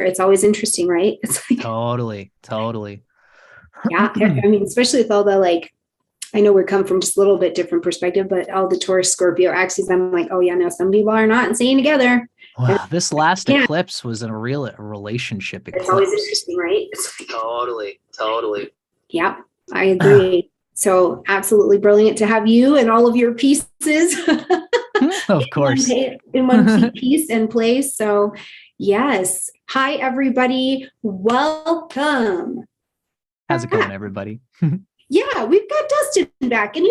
It's always interesting, right? It's like, Totally. yeah, I mean, especially with all the like, I know we're coming from just a little bit different perspective, but all the Taurus Scorpio axes, I'm like, oh yeah, no, some people are not staying together. And Wow, this last yeah, eclipse was a relationship it's always eclipse. interesting, right? It's like, Totally. yeah, I agree. So absolutely brilliant to have you and all of your pieces Of course. in one piece and place. So yes. Hi, everybody. Welcome. How's it going, everybody? Yeah, we've got Dustin back. And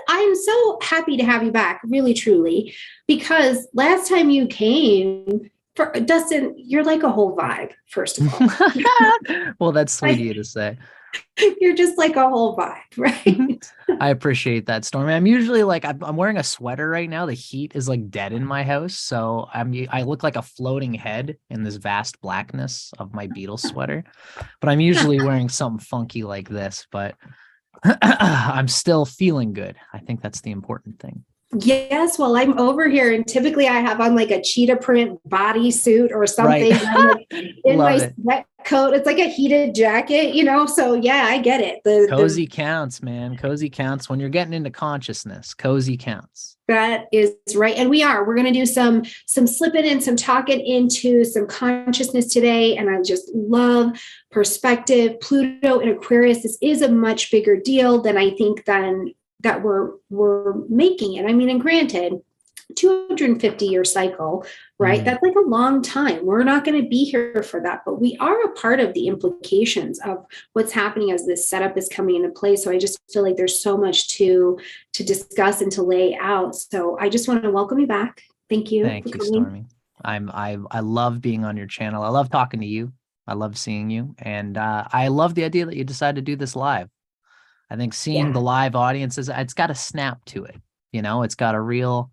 I'm so happy to have you back, really, truly, because last time you came, for Dustin, you're like a whole vibe, first of all. Well, that's sweet of Like, you to say. you're just like a whole vibe, right? I appreciate that, Stormy. I'm usually like I'm wearing a sweater right now. The heat is like dead in my house, so I look like a floating head in this vast blackness of my Beatles sweater. But I'm usually wearing something funky like this, but I'm still feeling good. I think that's the important thing. Yes, well, I'm over here, and typically I have on like a cheetah print bodysuit or Right. something. I'm like in Love my it. sweat coat. It's like a heated jacket, you know. So yeah, I get it. The Cozy counts, man. Cozy counts when you're getting into consciousness. Cozy counts. That is right, and we're going to do some slipping and some talking into some consciousness today. And I just love perspective. Pluto and Aquarius. This is a much bigger deal than I think than that we're making it. I mean, and granted, 250-year cycle, right? That's like a long time. We're not going to be here for that, but we are a part of the implications of what's happening as this setup is coming into place. So I just feel like there's so much to discuss and to lay out. So I just want to welcome you back. Thank you Thank for you, coming. Stormy. I love being on your channel. I love talking to you. I love seeing you. And I love the idea that you decided to do this live. I think seeing Yeah. the live audiences, it's got a snap to it. You know, it's got a real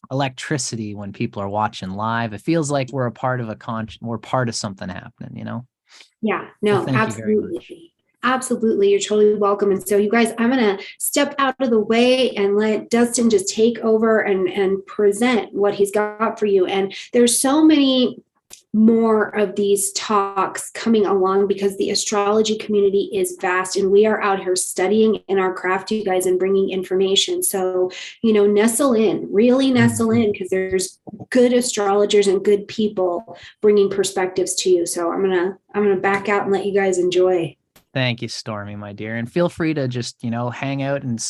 electricity when people are watching live. It feels like we're a part of we're part of something happening, you know? Yeah, So no, thank you very much. absolutely. Absolutely. You're totally welcome. And so you guys, I'm going to step out of the way and let Dustin just take over and present what he's got for you. And there's so many more of these talks coming along because the astrology community is vast and we are out here studying in our craft, you guys, and bringing information. So, nestle in, really nestle in, because there's good astrologers and good people bringing perspectives to you. So I'm going to back out and let you guys enjoy. Thank you, Stormy, my dear. And feel free to just, hang out and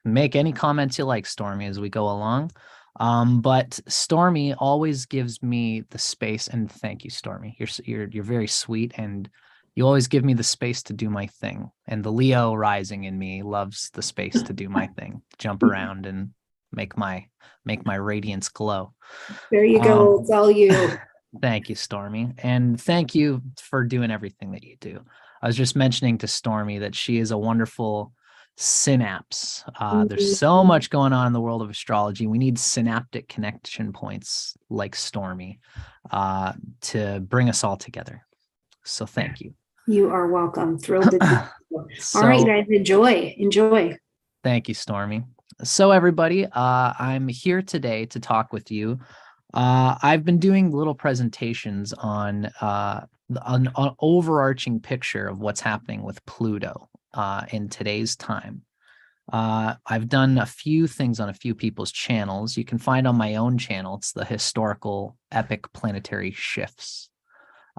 make any comments you like, Stormy, as we go along. But Stormy always gives me the space, and thank you, Stormy. You're very sweet, and you always give me the space to do my thing. And the Leo rising in me loves the space to do my thing, jump around and make my radiance glow. There you go. It's all you. Thank you, Stormy. And thank you for doing everything that you do. I was just mentioning to Stormy that she is a wonderful synapse. There's so much going on in the world of astrology. We need synaptic connection points like Stormy to bring us all together. So thank you. You are welcome. Thrilled to do so. All right, guys, enjoy. Thank you, Stormy. So everybody, I'm here today to talk with you. I've been doing little presentations on an overarching picture of what's happening with Pluto in today's time. I've done a few things on a few people's channels. You can find on my own channel, it's the historical epic planetary shifts.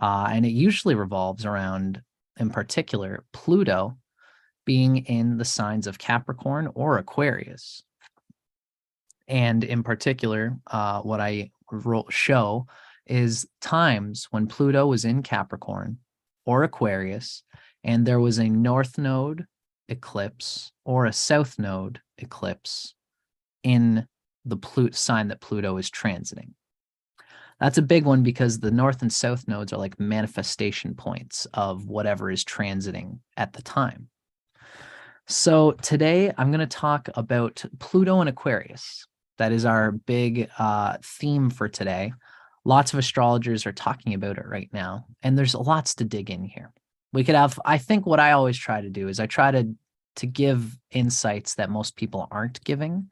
And it usually revolves around, in particular, Pluto being in the signs of Capricorn or Aquarius. And in particular, what I show is times when Pluto was in Capricorn or Aquarius, and there was a north node eclipse or a south node eclipse in the sign that Pluto is transiting. That's a big one because the north and south nodes are like manifestation points of whatever is transiting at the time. So today I'm going to talk about Pluto and Aquarius. That is our big theme for today. Lots of astrologers are talking about it right now, and there's lots to dig in here. We could have, I think what I always try to do is I try to give insights that most people aren't giving,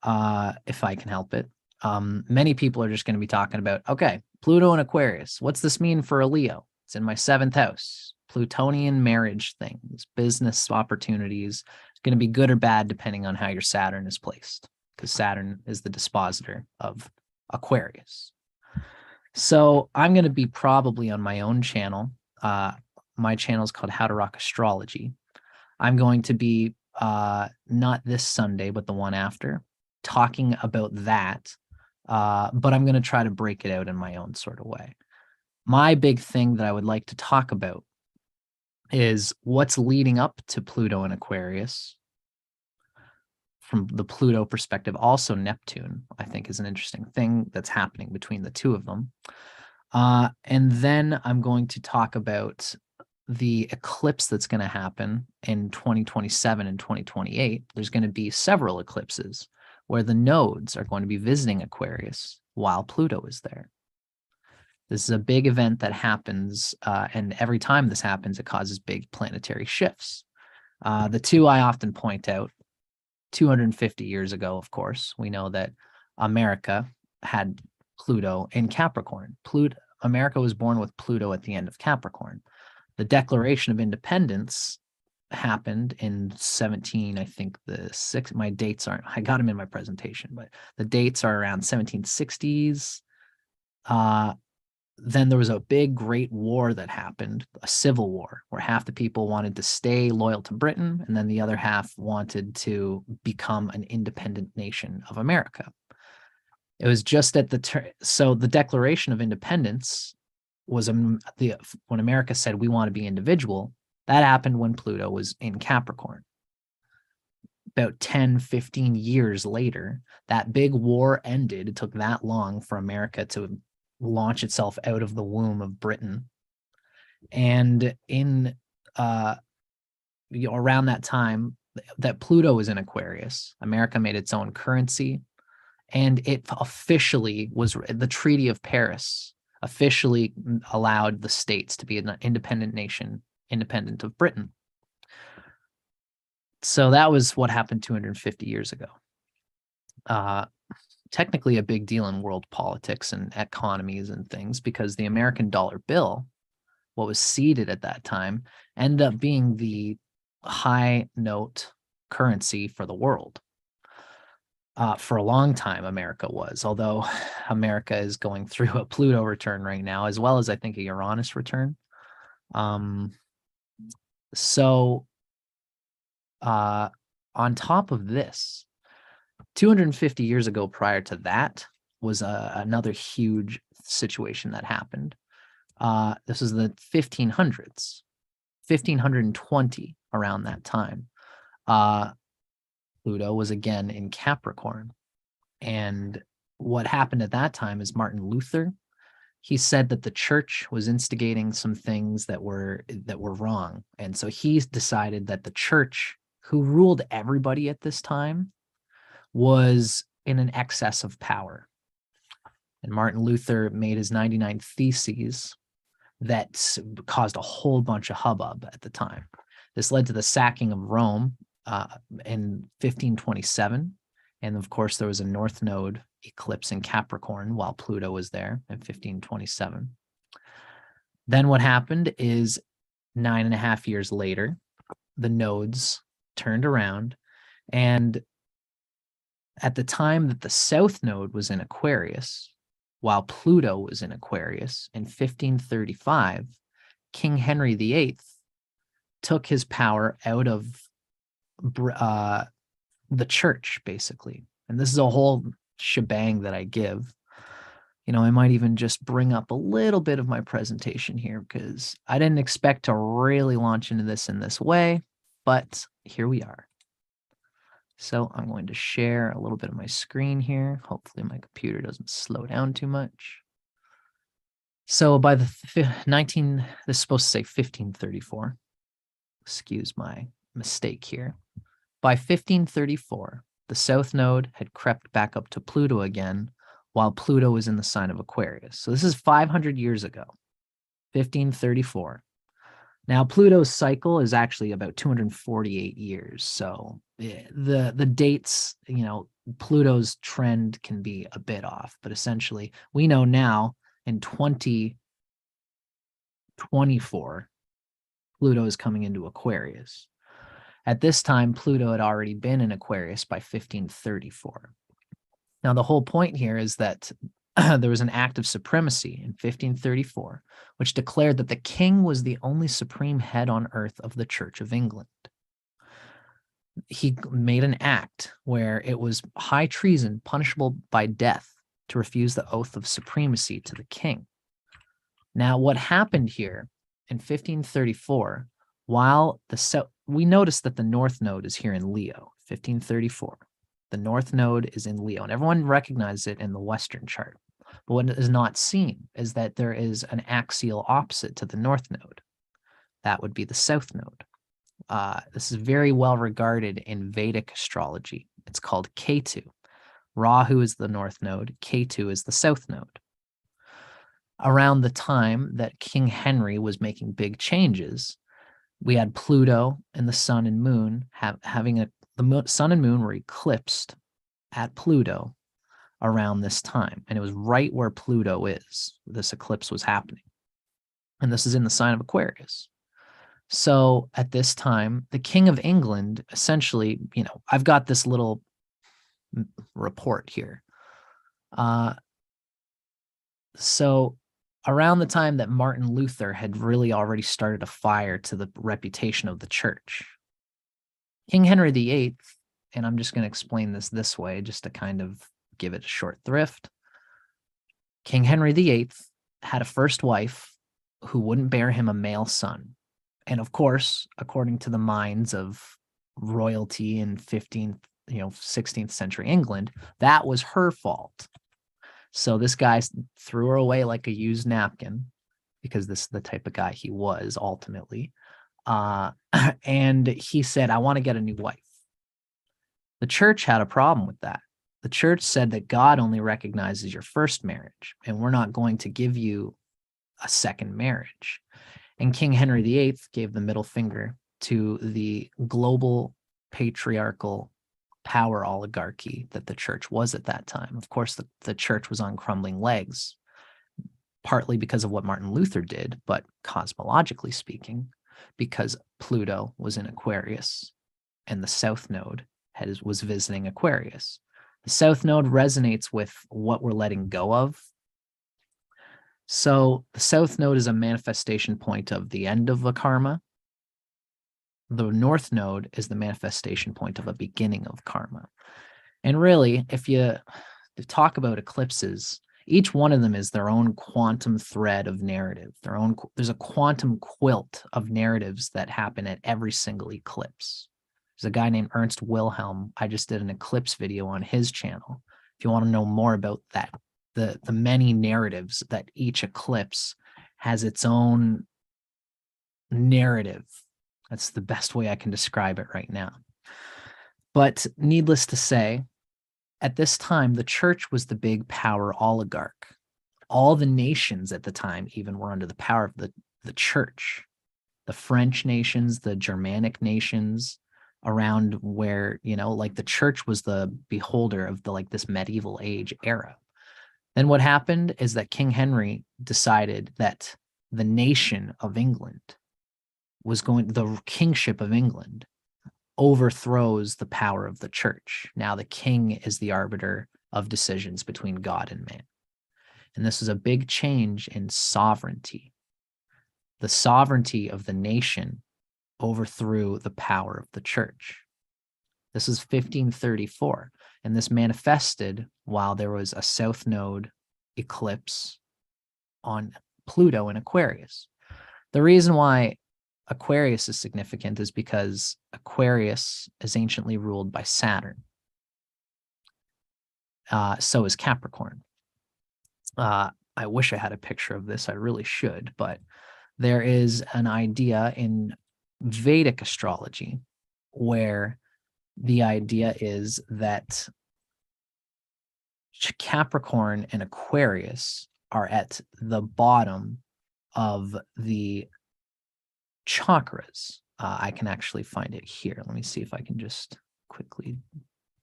if I can help it. Many people are just going to be talking about, okay, Pluto in Aquarius. What's this mean for a Leo? It's in my 7th house. Plutonian marriage things, business opportunities. It's going to be good or bad depending on how your Saturn is placed, because Saturn is the dispositor of Aquarius. So I'm going to be probably on my own channel. My channel is called How to Rock Astrology. I'm going to be not this Sunday, but the one after, talking about that. But I'm going to try to break it out in my own sort of way. My big thing that I would like to talk about is what's leading up to Pluto in Aquarius from the Pluto perspective. Also, Neptune, I think, is an interesting thing that's happening between the two of them. And then I'm going to talk about the eclipse that's going to happen in 2027 and 2028. There's going to be several eclipses where the nodes are going to be visiting Aquarius while Pluto is there. This is a big event that happens, and every time this happens, it causes big planetary shifts. The two I often point out, 250 years ago, of course, we know that America had Pluto in Capricorn. America was born with Pluto at the end of Capricorn. The Declaration of Independence happened in 17, I think the six, my dates aren't, I got them in my presentation, but the dates are around 1760s. Then there was a big Great War that happened, a civil war, where half the people wanted to stay loyal to Britain, and then the other half wanted to become an independent nation of America. It was just at so the Declaration of Independence was when America said we want to be individual. That happened when Pluto was in Capricorn. About 10, 15 years later, that big war ended. It took that long for America to launch itself out of the womb of Britain. And in around that time that Pluto was in Aquarius, America made its own currency, and it officially was, the Treaty of Paris officially allowed the states to be an independent nation, independent of Britain. So that was what happened 250 years ago. Technically a big deal in world politics and economies and things, because the American dollar bill, what was seeded at that time, ended up being the high note currency for the world. For a long time, America was, although America is going through a Pluto return right now, as well as I think a Uranus return. So on top of this, 250 years ago, prior to that, was another huge situation that happened. This is the 1500s, 1520, around that time. Pluto was again in Capricorn. And what happened at that time is Martin Luther, he said that the church was instigating some things that were wrong. And so he decided that the church, who ruled everybody at this time, was in an excess of power. And Martin Luther made his 99 Theses that caused a whole bunch of hubbub at the time. This led to the sacking of Rome in 1527. And of course, there was a North Node eclipse in Capricorn while Pluto was there in 1527. Then what happened is 9.5 years later, the nodes turned around, and at the time that the South Node was in Aquarius, while Pluto was in Aquarius in 1535, King Henry VIII took his power out of the church, basically. And this is a whole shebang that I give. You know, I might even just bring up a little bit of my presentation here, because I didn't expect to really launch into this in this way, but here we are. So I'm going to share a little bit of my screen here. Hopefully my computer doesn't slow down too much. So by the this is supposed to say 1534. Excuse my mistake here. By 1534, the South Node had crept back up to Pluto again, while Pluto was in the sign of Aquarius. So this is 500 years ago, 1534. Now, Pluto's cycle is actually about 248 years. So the dates, you know, Pluto's trend can be a bit off, but essentially we know now in 2024, Pluto is coming into Aquarius. At this time, Pluto had already been in Aquarius by 1534. Now, the whole point here is that there was an act of supremacy in 1534, which declared that the king was the only supreme head on earth of the Church of England. He made an act where it was high treason, punishable by death, to refuse the oath of supremacy to the king. Now, what happened here in 1534, while we notice that the North Node is here in Leo, 1534. The North Node is in Leo, and everyone recognizes it in the Western chart. But what is not seen is that there is an axial opposite to the North Node. That would be the South Node. This is very well regarded in Vedic astrology. It's called Ketu. Rahu is the North Node. Ketu is the South Node. Around the time that King Henry was making big changes, we had Pluto and the Sun and Moon the Sun and Moon were eclipsed at Pluto around this time, and it was right where Pluto is. This eclipse was happening, and this is in the sign of Aquarius. So at this time, the King of England, essentially, I've got this little report here. So around the time that Martin Luther had really already started a fire to the reputation of the church, King Henry VIII, and I'm just going to explain this way just to kind of give it a short thrift. King Henry VIII had a first wife who wouldn't bear him a male son. And of course, according to the minds of royalty in 16th century England, that was her fault. So this guy threw her away like a used napkin, because this is the type of guy he was ultimately. And he said, I want to get a new wife. The church had a problem with that. The church said that God only recognizes your first marriage, and we're not going to give you a second marriage. And King Henry VIII gave the middle finger to the global patriarchal power oligarchy that the church was at that time. Of course, the church was on crumbling legs, partly because of what Martin Luther did, but cosmologically speaking, because Pluto was in Aquarius and the South Node was visiting Aquarius. The South Node resonates with what we're letting go of. So the South Node is a manifestation point of the end of a karma. The North Node is the manifestation point of a beginning of karma. And really, if you talk about eclipses, each one of them is their own quantum thread of narrative. There's a quantum quilt of narratives that happen at every single eclipse. There's a guy named Ernst Wilhelm. I just did an eclipse video on his channel. If you want to know more about that, the many narratives that each eclipse has its own narrative. That's the best way I can describe it right now. But needless to say, at this time, the church was the big power oligarch. All the nations at the time even were under the power of the church. The French nations, the Germanic nations, around where, the church was the beholder of this medieval age era. Then what happened is that King Henry decided that the nation of England the kingship of England overthrows the power of the church. Now the king is the arbiter of decisions between God and man. And this is a big change in sovereignty. The sovereignty of the nation overthrew the power of the church. This is 1534, and this manifested while there was a South Node eclipse on Pluto in Aquarius. The reason why Aquarius is significant is because Aquarius is anciently ruled by Saturn. So is Capricorn. I wish I had a picture of this. I really should, but there is an idea in Vedic astrology where the idea is that Capricorn and Aquarius are at the bottom of the chakras. I can actually find it here. Let me see if I can just quickly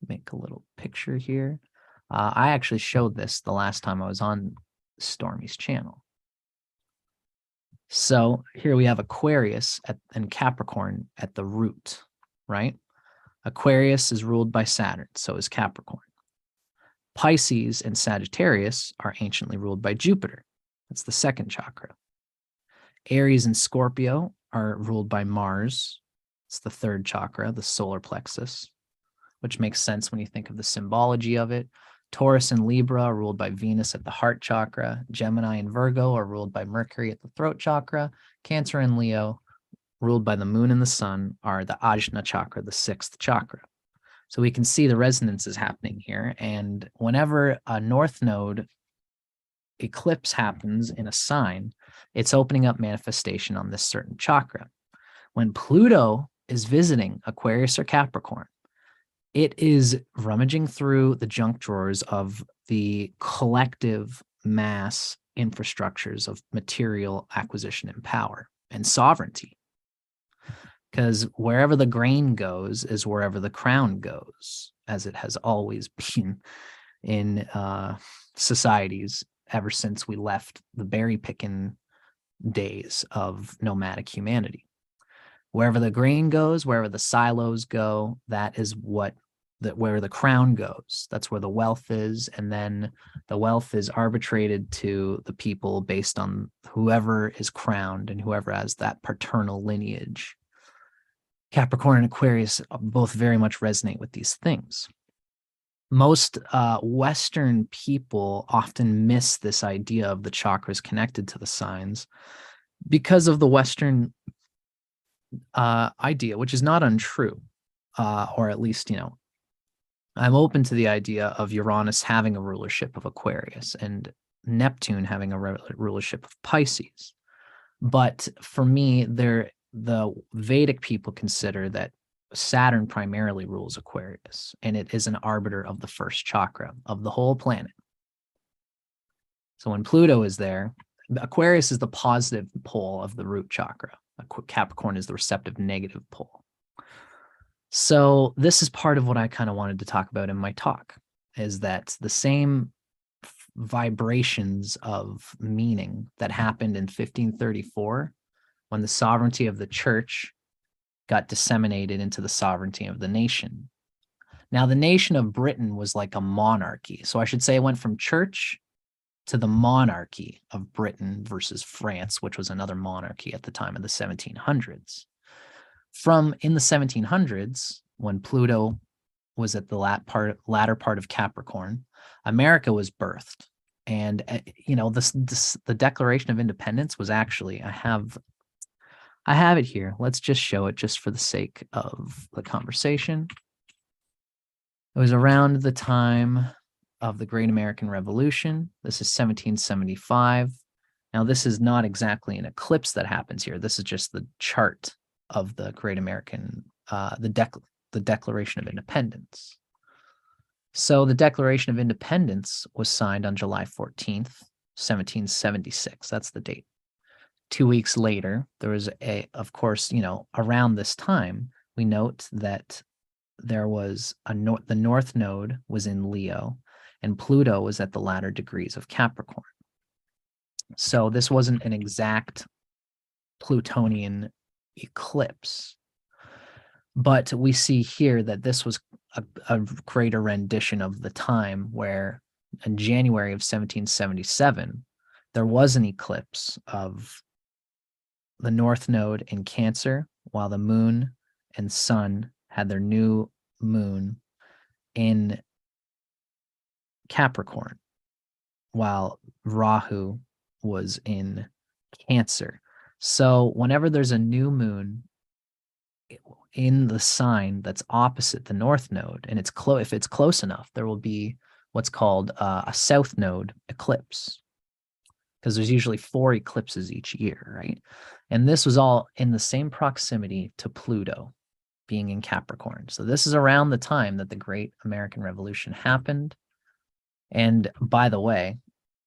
make a little picture here. I actually showed this the last time I was on Stormie's channel. So here we have Aquarius and Capricorn at the root, right? Aquarius is ruled by Saturn, so is Capricorn. Pisces and Sagittarius are anciently ruled by Jupiter. That's the second chakra. Aries and Scorpio are ruled by Mars. It's the third chakra, the solar plexus, which makes sense when you think of the symbology of it. Taurus and Libra are ruled by Venus at the heart chakra. Gemini and Virgo are ruled by Mercury at the throat chakra. Cancer and Leo, ruled by the moon and the sun, are the Ajna chakra, the sixth chakra. So we can see the resonance is happening here. And whenever a north node eclipse happens in a sign, it's opening up manifestation on this certain chakra. When Pluto is visiting Aquarius or Capricorn, it is rummaging through the junk drawers of the collective mass infrastructures of material acquisition and power and sovereignty. Because wherever the grain goes is wherever the crown goes, as it has always been in societies ever since we left the berry picking days of nomadic humanity. Wherever the grain goes, wherever the silos go, that is where the crown goes. That's where the wealth is. And then the wealth is arbitrated to the people based on whoever is crowned and whoever has that paternal lineage. Capricorn and Aquarius both very much resonate with these things. Most Western people often miss this idea of the chakras connected to the signs because of the Western idea, which is not untrue, or at least, I'm open to the idea of Uranus having a rulership of Aquarius and Neptune having a rulership of Pisces. But for me, the Vedic people consider that Saturn primarily rules Aquarius, and it is an arbiter of the first chakra of the whole planet. So when Pluto is there, Aquarius is the positive pole of the root chakra. Capricorn is the receptive negative pole. So this is part of what I kind of wanted to talk about in my talk, is that the same vibrations of meaning that happened in 1534 when the sovereignty of the church got disseminated into the sovereignty of the nation. Now, the nation of Britain was like a monarchy. So I should say it went from church to the monarchy of Britain versus France, which was another monarchy at the time of the 1700s. From in the 1700s, when Pluto was at the latter part of Capricorn, America was birthed. And, the Declaration of Independence was actually, I have it here. Let's just show it just for the sake of the conversation. It was around the time of the Great American Revolution. This is 1775. Now, this is not exactly an eclipse that happens here. This is just the chart of the Great American, the Declaration of Independence. So the Declaration of Independence was signed on July 14th, 1776. That's the date. 2 weeks later, there was of course, around this time, we note that there was the North Node was in Leo, and Pluto was at the latter degrees of Capricorn. So this wasn't an exact Plutonian eclipse, but we see here that this was a greater rendition of the time where in January of 1777, there was an eclipse of the North Node in Cancer, while the moon and sun had their new moon in Capricorn, while Rahu was in Cancer. So whenever there's a new moon in the sign that's opposite the North Node, and if it's close enough, there will be what's called a South Node eclipse, because there's usually 4 eclipses each year, right? And this was all in the same proximity to Pluto being in Capricorn. So this is around the time that the Great American Revolution happened. And by the way,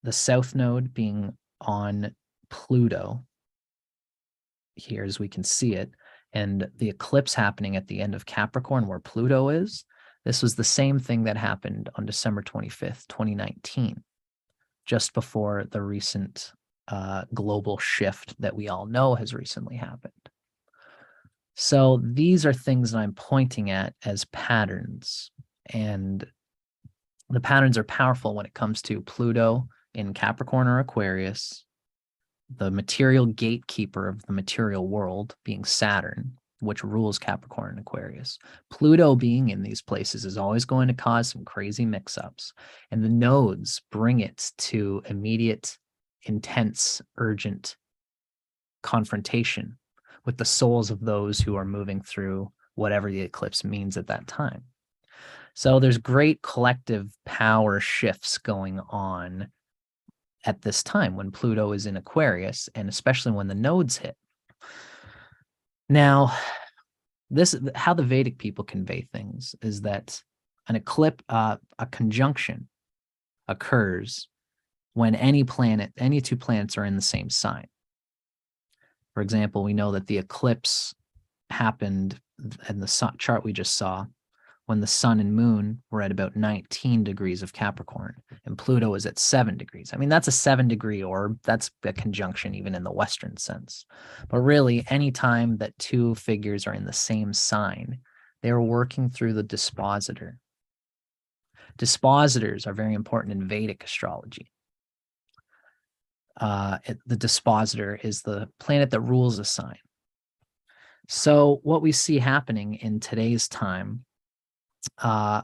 the South Node being on Pluto, here as we can see it, and the eclipse happening at the end of Capricorn where Pluto is, this was the same thing that happened on December 25th, 2019. just before the recent global shift that we all know has recently happened. So these are things that I'm pointing at as patterns, and the patterns are powerful when it comes to Pluto in Capricorn or Aquarius, the material gatekeeper of the material world being Saturn, which rules Capricorn and Aquarius. Pluto being in these places is always going to cause some crazy mix-ups, and the nodes bring it to immediate, intense, urgent confrontation with the souls of those who are moving through whatever the eclipse means at that time. So there's great collective power shifts going on at this time when Pluto is in Aquarius, and especially when the nodes hit. Now, this how the Vedic people convey things is that an eclipse, a conjunction occurs when any two planets are in the same sign. For example, we know that the eclipse happened in the chart we just saw when the sun and moon were at about 19 degrees of Capricorn and Pluto is at 7 degrees. I mean, that's a 7-degree orb. That's a conjunction even in the Western sense. But really, any time that two figures are in the same sign, they're working through the dispositor. Dispositors are very important in Vedic astrology. The dispositor is the planet that rules a sign. So what we see happening in today's time, the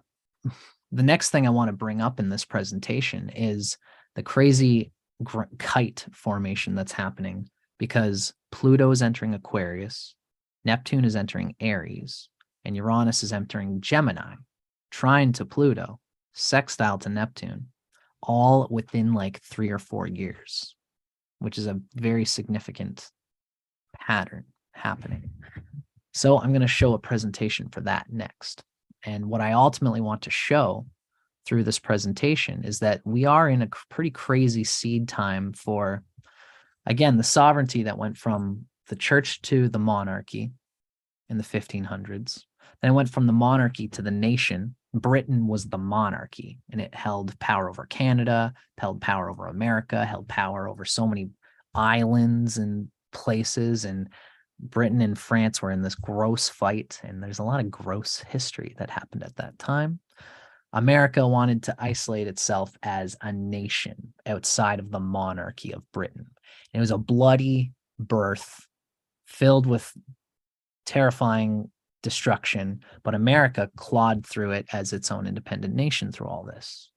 next thing I want to bring up in this presentation is the crazy kite formation that's happening because Pluto is entering Aquarius, Neptune is entering Aries, and Uranus is entering Gemini, trine to Pluto, sextile to Neptune, all within like 3 or 4 years, which is a very significant pattern happening. So I'm going to show a presentation for that next. And what I ultimately want to show through this presentation is that we are in a pretty crazy seed time for, again, the sovereignty that went from the church to the monarchy in the 1500s. Then it went from the monarchy to the nation. Britain was the monarchy, and it held power over Canada, held power over America, held power over so many islands and places, and Britain and France were in this gross fight, and there's a lot of gross history that happened at that time. America wanted to isolate itself as a nation outside of the monarchy of Britain. And it was a bloody birth filled with terrifying destruction, but America clawed through it as its own independent nation through all this.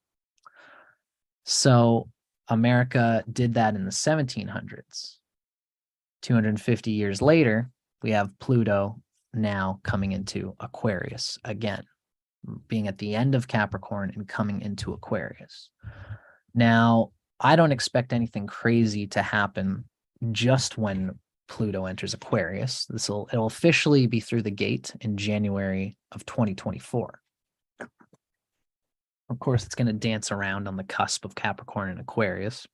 So America did that in the 1700s. 250 years later, we have Pluto now coming into Aquarius again, being at the end of Capricorn and coming into Aquarius. Now, I don't expect anything crazy to happen just when Pluto enters Aquarius. It'll officially be through the gate in January of 2024. Of course, it's going to dance around on the cusp of Capricorn and Aquarius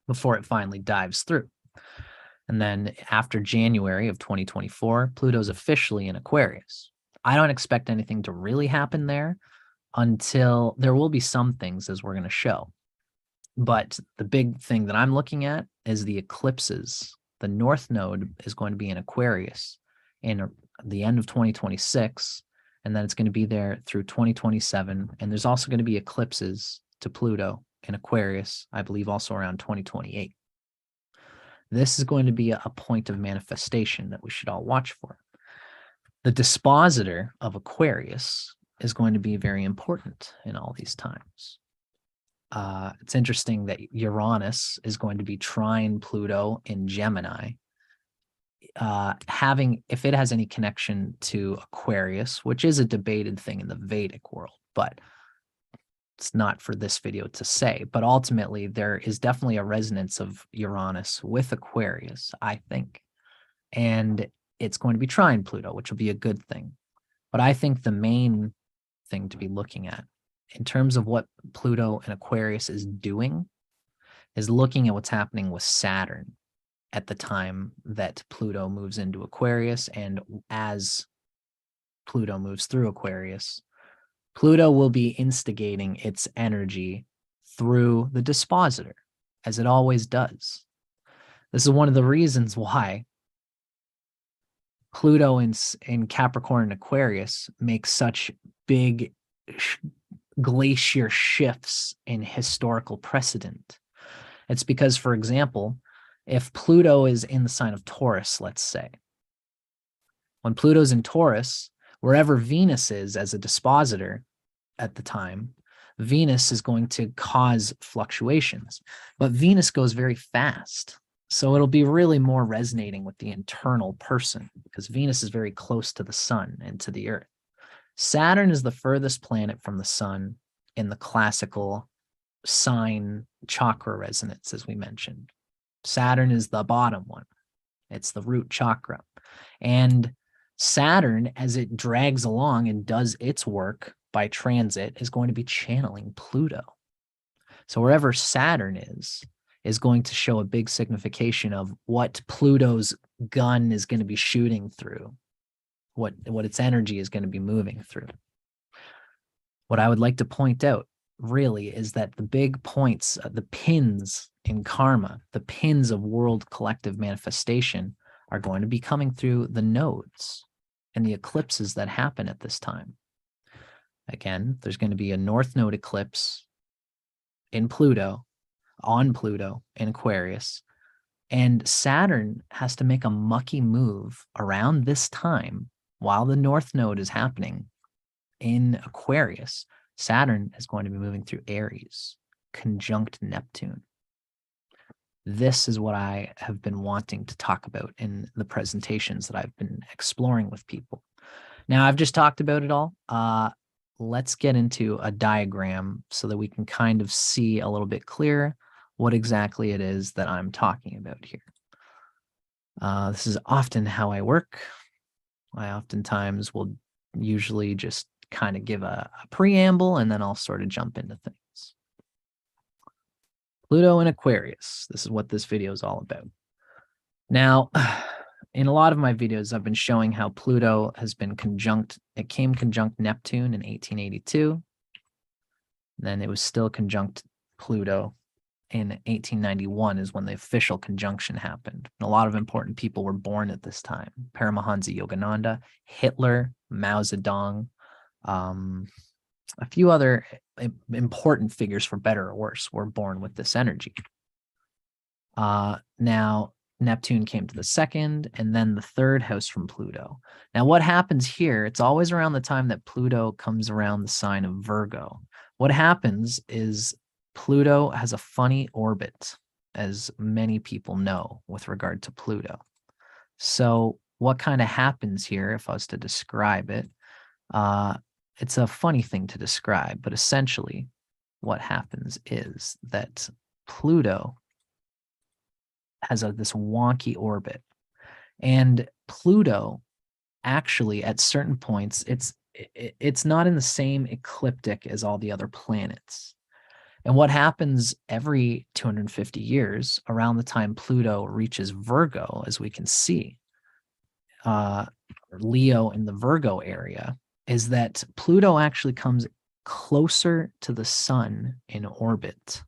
before it finally dives through. And then after January of 2024, Pluto's officially in Aquarius. I don't expect anything to really happen there until there will be some things, as we're going to show. But the big thing that I'm looking at is the eclipses. The North Node is going to be in Aquarius in the end of 2026, and then it's going to be there through 2027. And there's also going to be eclipses to Pluto in Aquarius, I believe also around 2028. This is going to be a point of manifestation that we should all watch for. The dispositor of Aquarius is going to be very important in all these times. It's interesting that Uranus is going to be trine Pluto in Gemini. If it has any connection to Aquarius, which is a debated thing in the Vedic world, but it's not for this video to say, but ultimately there is definitely a resonance of Uranus with Aquarius, I think. And it's going to be trine Pluto, which will be a good thing. But I think the main thing to be looking at in terms of what Pluto and Aquarius is doing is looking at what's happening with Saturn at the time that Pluto moves into Aquarius. And as Pluto moves through Aquarius, Pluto will be instigating its energy through the dispositor. as it always does. This is one of the reasons why Pluto in Capricorn and Aquarius makes such big glacier shifts in historical precedent. It's because, for example, if Pluto is in the sign of Taurus, let's say, when Pluto's in Taurus, wherever Venus is as a dispositor at the time, Venus is going to cause fluctuations, but Venus goes very fast. So it'll be really more resonating with the internal person because Venus is very close to the sun and to the earth. Saturn is the furthest planet from the sun in the classical sign chakra resonance, as we mentioned. Saturn is the bottom one. It's the root chakra. And Saturn, as it drags along and does its work by transit, is going to be channeling Pluto. So wherever Saturn is going to show a big signification of what Pluto's gun is going to be shooting through, what its energy is going to be moving through. What I would like to point out really is that the big points, the pins in karma, the pins of world collective manifestation are going to be coming through the nodes and the eclipses that happen at this time. Again, there's going to be a North Node eclipse in Pluto, on Pluto in Aquarius, and Saturn has to make a mucky move around this time while the North Node is happening in Aquarius. Saturn is going to be moving through Aries, conjunct Neptune. This is what I have been wanting to talk about in the presentations that I've been exploring with people. Now, I've just talked about it all. Let's get into a diagram so that we can kind of see a little bit clearer what exactly it is that I'm talking about here. This is often how I work. I oftentimes will usually just kind of give a preamble and then I'll sort of jump into things. Pluto and Aquarius. This is what this video is all about. Now, in a lot of my videos, I've been showing how Pluto has been conjunct. It came conjunct Neptune in 1882. Then it was still conjunct Pluto in 1891 is when the official conjunction happened. And a lot of important people were born at this time. Paramahansa Yogananda, Hitler, Mao Zedong, a few other important figures, for better or worse, were born with this energy. Now, Neptune came to the second and then the third house from Pluto. Now, what happens here, it's always around the time that Pluto comes around the sign of Virgo. What happens is Pluto has a funny orbit, as many people know, with regard to Pluto. So what kind of happens here, if I was to describe it, it's a funny thing to describe, but essentially what happens is that Pluto has this wonky orbit. And Pluto, actually, at certain points, it's not in the same ecliptic as all the other planets. And what happens every 250 years, around the time Pluto reaches Virgo, as we can see, Leo in the Virgo area, is that Pluto actually comes closer to the sun in orbit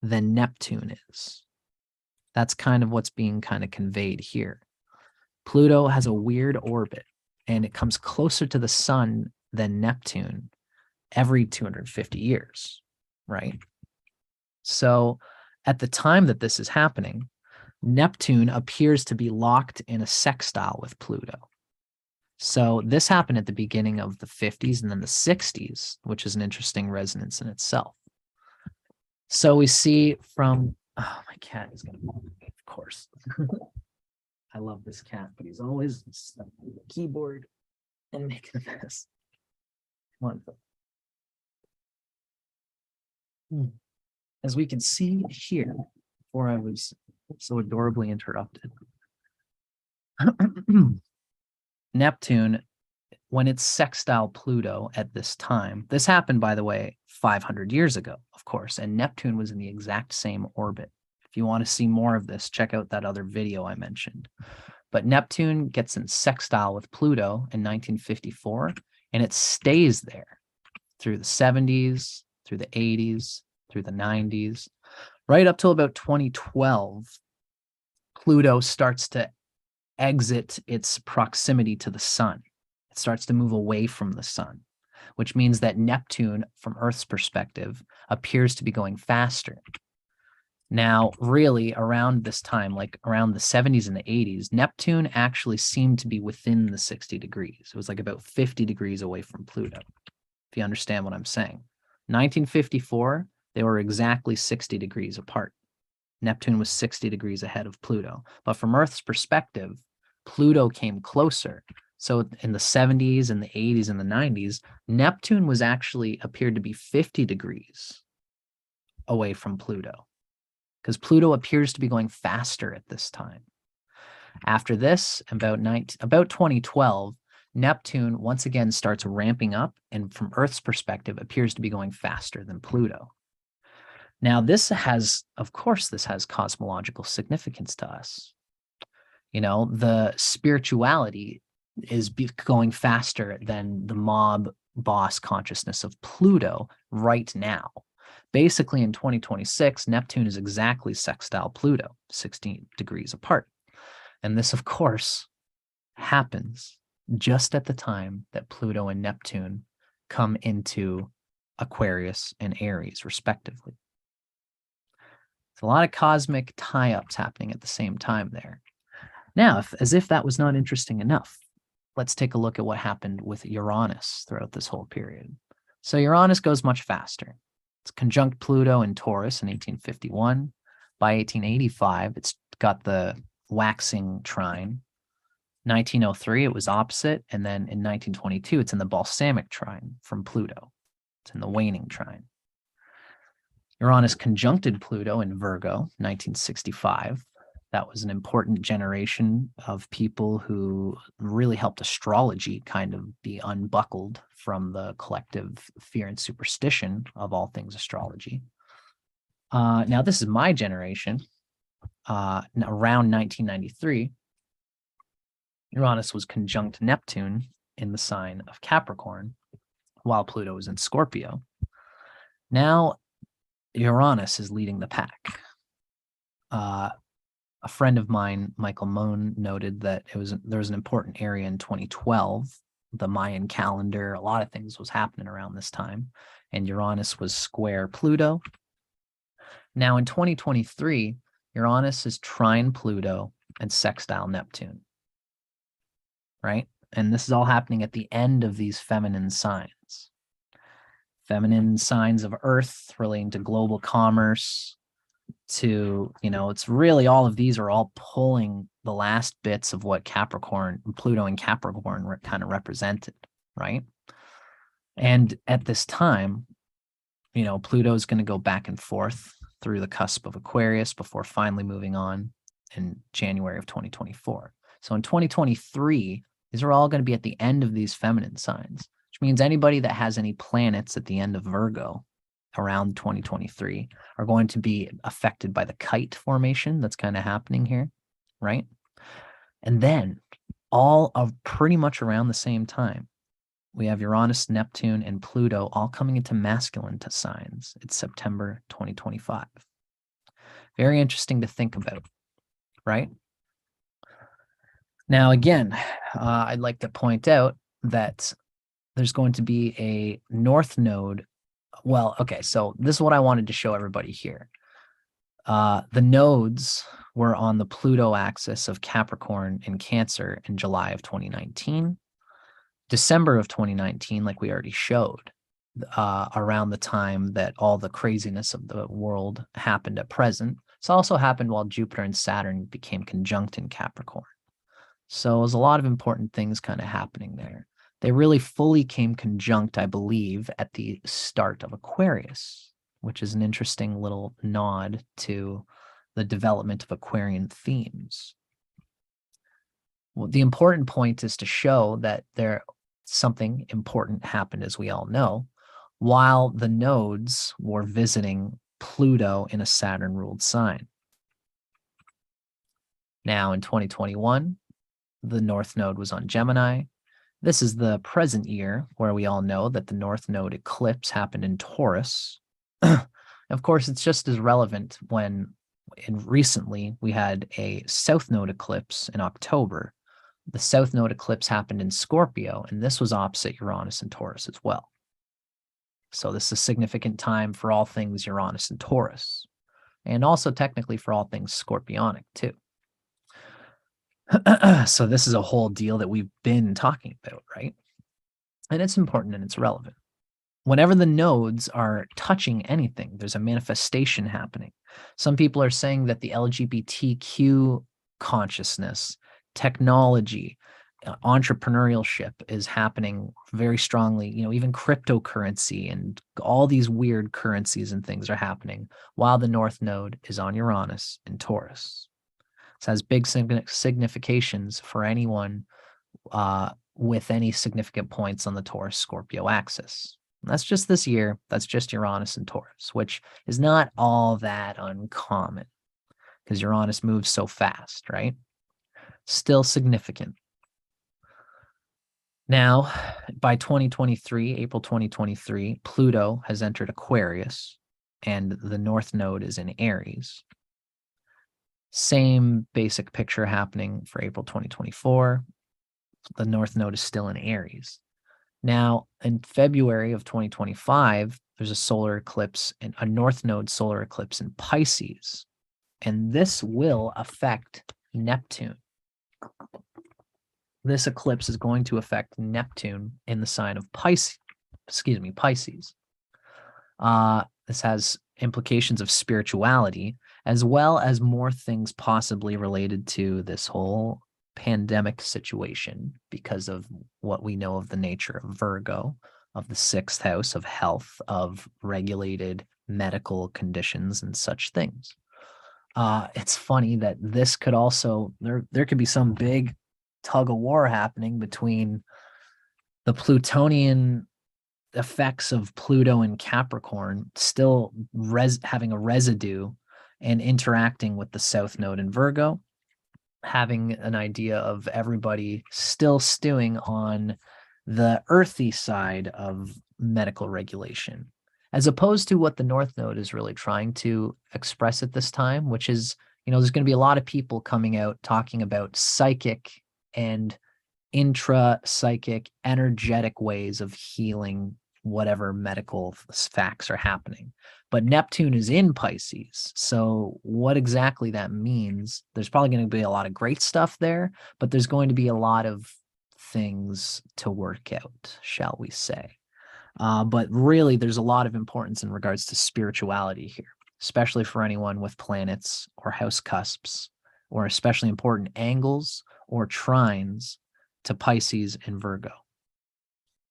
than Neptune is. That's kind of what's being kind of conveyed here. Pluto has a weird orbit, and it comes closer to the sun than Neptune every 250 years, right? So at the time that this is happening, Neptune appears to be locked in a sextile with Pluto. So this happened at the beginning of the 50s and then the 60s, which is an interesting resonance in itself. So we see from, oh, my cat is going to fall, of course. I love this cat, but he's always stuck on the keyboard and making a mess. Come on. As we can see here, before I was so adorably interrupted, Neptune, when it's sextile Pluto at this time, this happened, by the way, 500 years ago, of course, and Neptune was in the exact same orbit. If you want to see more of this, check out that other video I mentioned. But Neptune gets in sextile with Pluto in 1954, and it stays there through the 70s, through the 80s, through the 90s. Right up till about 2012, Pluto starts to exit its proximity to the sun. It starts to move away from the sun, which means that Neptune, from Earth's perspective, appears to be going faster. Now, really, around this time, like around the 70s and the 80s, Neptune actually seemed to be within the 60 degrees. It was like about 50 degrees away from Pluto, if you understand what I'm saying. 1954, they were exactly 60 degrees apart. Neptune was 60 degrees ahead of Pluto. But from Earth's perspective, Pluto came closer. So in the 70s and the 80s and the 90s, Neptune was actually appeared to be 50 degrees away from Pluto, because Pluto appears to be going faster at this time. After this, about 2012, Neptune once again starts ramping up, and from Earth's perspective, appears to be going faster than Pluto. Now, this has cosmological significance to us. You know, the spirituality is going faster than the mob boss consciousness of Pluto right now. Basically, in 2026, Neptune is exactly sextile Pluto, 16 degrees apart. And this, of course, happens just at the time that Pluto and Neptune come into Aquarius and Aries, respectively. It's a lot of cosmic tie-ups happening at the same time there. Now, as if that was not interesting enough, let's take a look at what happened with Uranus throughout this whole period. So Uranus goes much faster. It's conjunct Pluto in Taurus in 1851. By 1885, it's got the waxing trine. 1903, it was opposite. And then in 1922, it's in the balsamic trine from Pluto. It's in the waning trine. Uranus conjuncted Pluto in Virgo, 1965. That was an important generation of people who really helped astrology kind of be unbuckled from the collective fear and superstition of all things astrology. Now, this is my generation. Around 1993, Uranus was conjunct Neptune in the sign of Capricorn, while Pluto was in Scorpio. Now, Uranus is leading the pack. A friend of mine, Michael Moan, noted that there was an important area in 2012, the Mayan calendar, a lot of things was happening around this time, and Uranus was square Pluto. Now in 2023, Uranus is trine Pluto and sextile Neptune, right? And this is all happening at the end of these feminine signs. Feminine signs of Earth relating to global commerce, to, it's really all of these are all pulling the last bits of what Pluto and Capricorn kind of represented, right? And at this time, Pluto is going to go back and forth through the cusp of Aquarius before finally moving on in January of 2024. So in 2023, these are all going to be at the end of these feminine signs, which means anybody that has any planets at the end of Virgo around 2023 are going to be affected by the kite formation that's kind of happening here, right? And then all of pretty much around the same time, we have Uranus, Neptune, and Pluto all coming into masculine signs. It's September 2025. Very interesting to think about, right? Now, again, I'd like to point out that there's going to be a north node. Well, okay, so this is what I wanted to show everybody here. The nodes were on the Pluto axis of Capricorn and Cancer in July of 2019. December of 2019, like we already showed, around the time that all the craziness of the world happened at present. This also happened while Jupiter and Saturn became conjunct in Capricorn. So there's a lot of important things kind of happening there. They really fully came conjunct, I believe, at the start of Aquarius, which is an interesting little nod to the development of Aquarian themes. Well, the important point is to show that something important happened, as we all know, while the nodes were visiting Pluto in a Saturn-ruled sign. Now, in 2021, the North Node was on Gemini. This is the present year, where we all know that the North Node eclipse happened in Taurus. Of course, it's just as relevant when recently we had a South Node eclipse in October. The South Node eclipse happened in Scorpio, and this was opposite Uranus and Taurus as well. So this is a significant time for all things Uranus and Taurus, and also technically for all things Scorpionic too. So this is a whole deal that we've been talking about, right? And it's important and it's relevant. Whenever the nodes are touching anything, there's a manifestation happening. Some people are saying that the LGBTQ consciousness, technology, entrepreneurship is happening very strongly. Even cryptocurrency and all these weird currencies and things are happening while the North Node is on Uranus and Taurus. This has big significations for anyone with any significant points on the Taurus-Scorpio axis. And that's just this year. That's just Uranus and Taurus, which is not all that uncommon because Uranus moves so fast, right? Still significant. Now, by 2023, April 2023, Pluto has entered Aquarius, and the North Node is in Aries. Same basic picture happening for April 2024. The North Node is still in Aries. Now, in February of 2025, there's a solar eclipse, and a North Node solar eclipse in Pisces, and this will affect Neptune. This eclipse is going to affect Neptune in the sign of Pisces. This has implications of spirituality, as well as more things possibly related to this whole pandemic situation because of what we know of the nature of Virgo, of the 6th house of health, of regulated medical conditions and such things. It's funny that this could also, there could be some big tug of war happening between the Plutonian effects of Pluto and Capricorn still having a residue and interacting with the South Node in Virgo, having an idea of everybody still stewing on the earthy side of medical regulation, as opposed to what the North Node is really trying to express at this time, which is, there's going to be a lot of people coming out talking about psychic and intra-psychic, energetic ways of healing whatever medical facts are happening. But Neptune is in Pisces, so what exactly that means, there's probably going to be a lot of great stuff there, but there's going to be a lot of things to work out, shall we say. But really, there's a lot of importance in regards to spirituality here, especially for anyone with planets or house cusps, or especially important angles or trines to Pisces and Virgo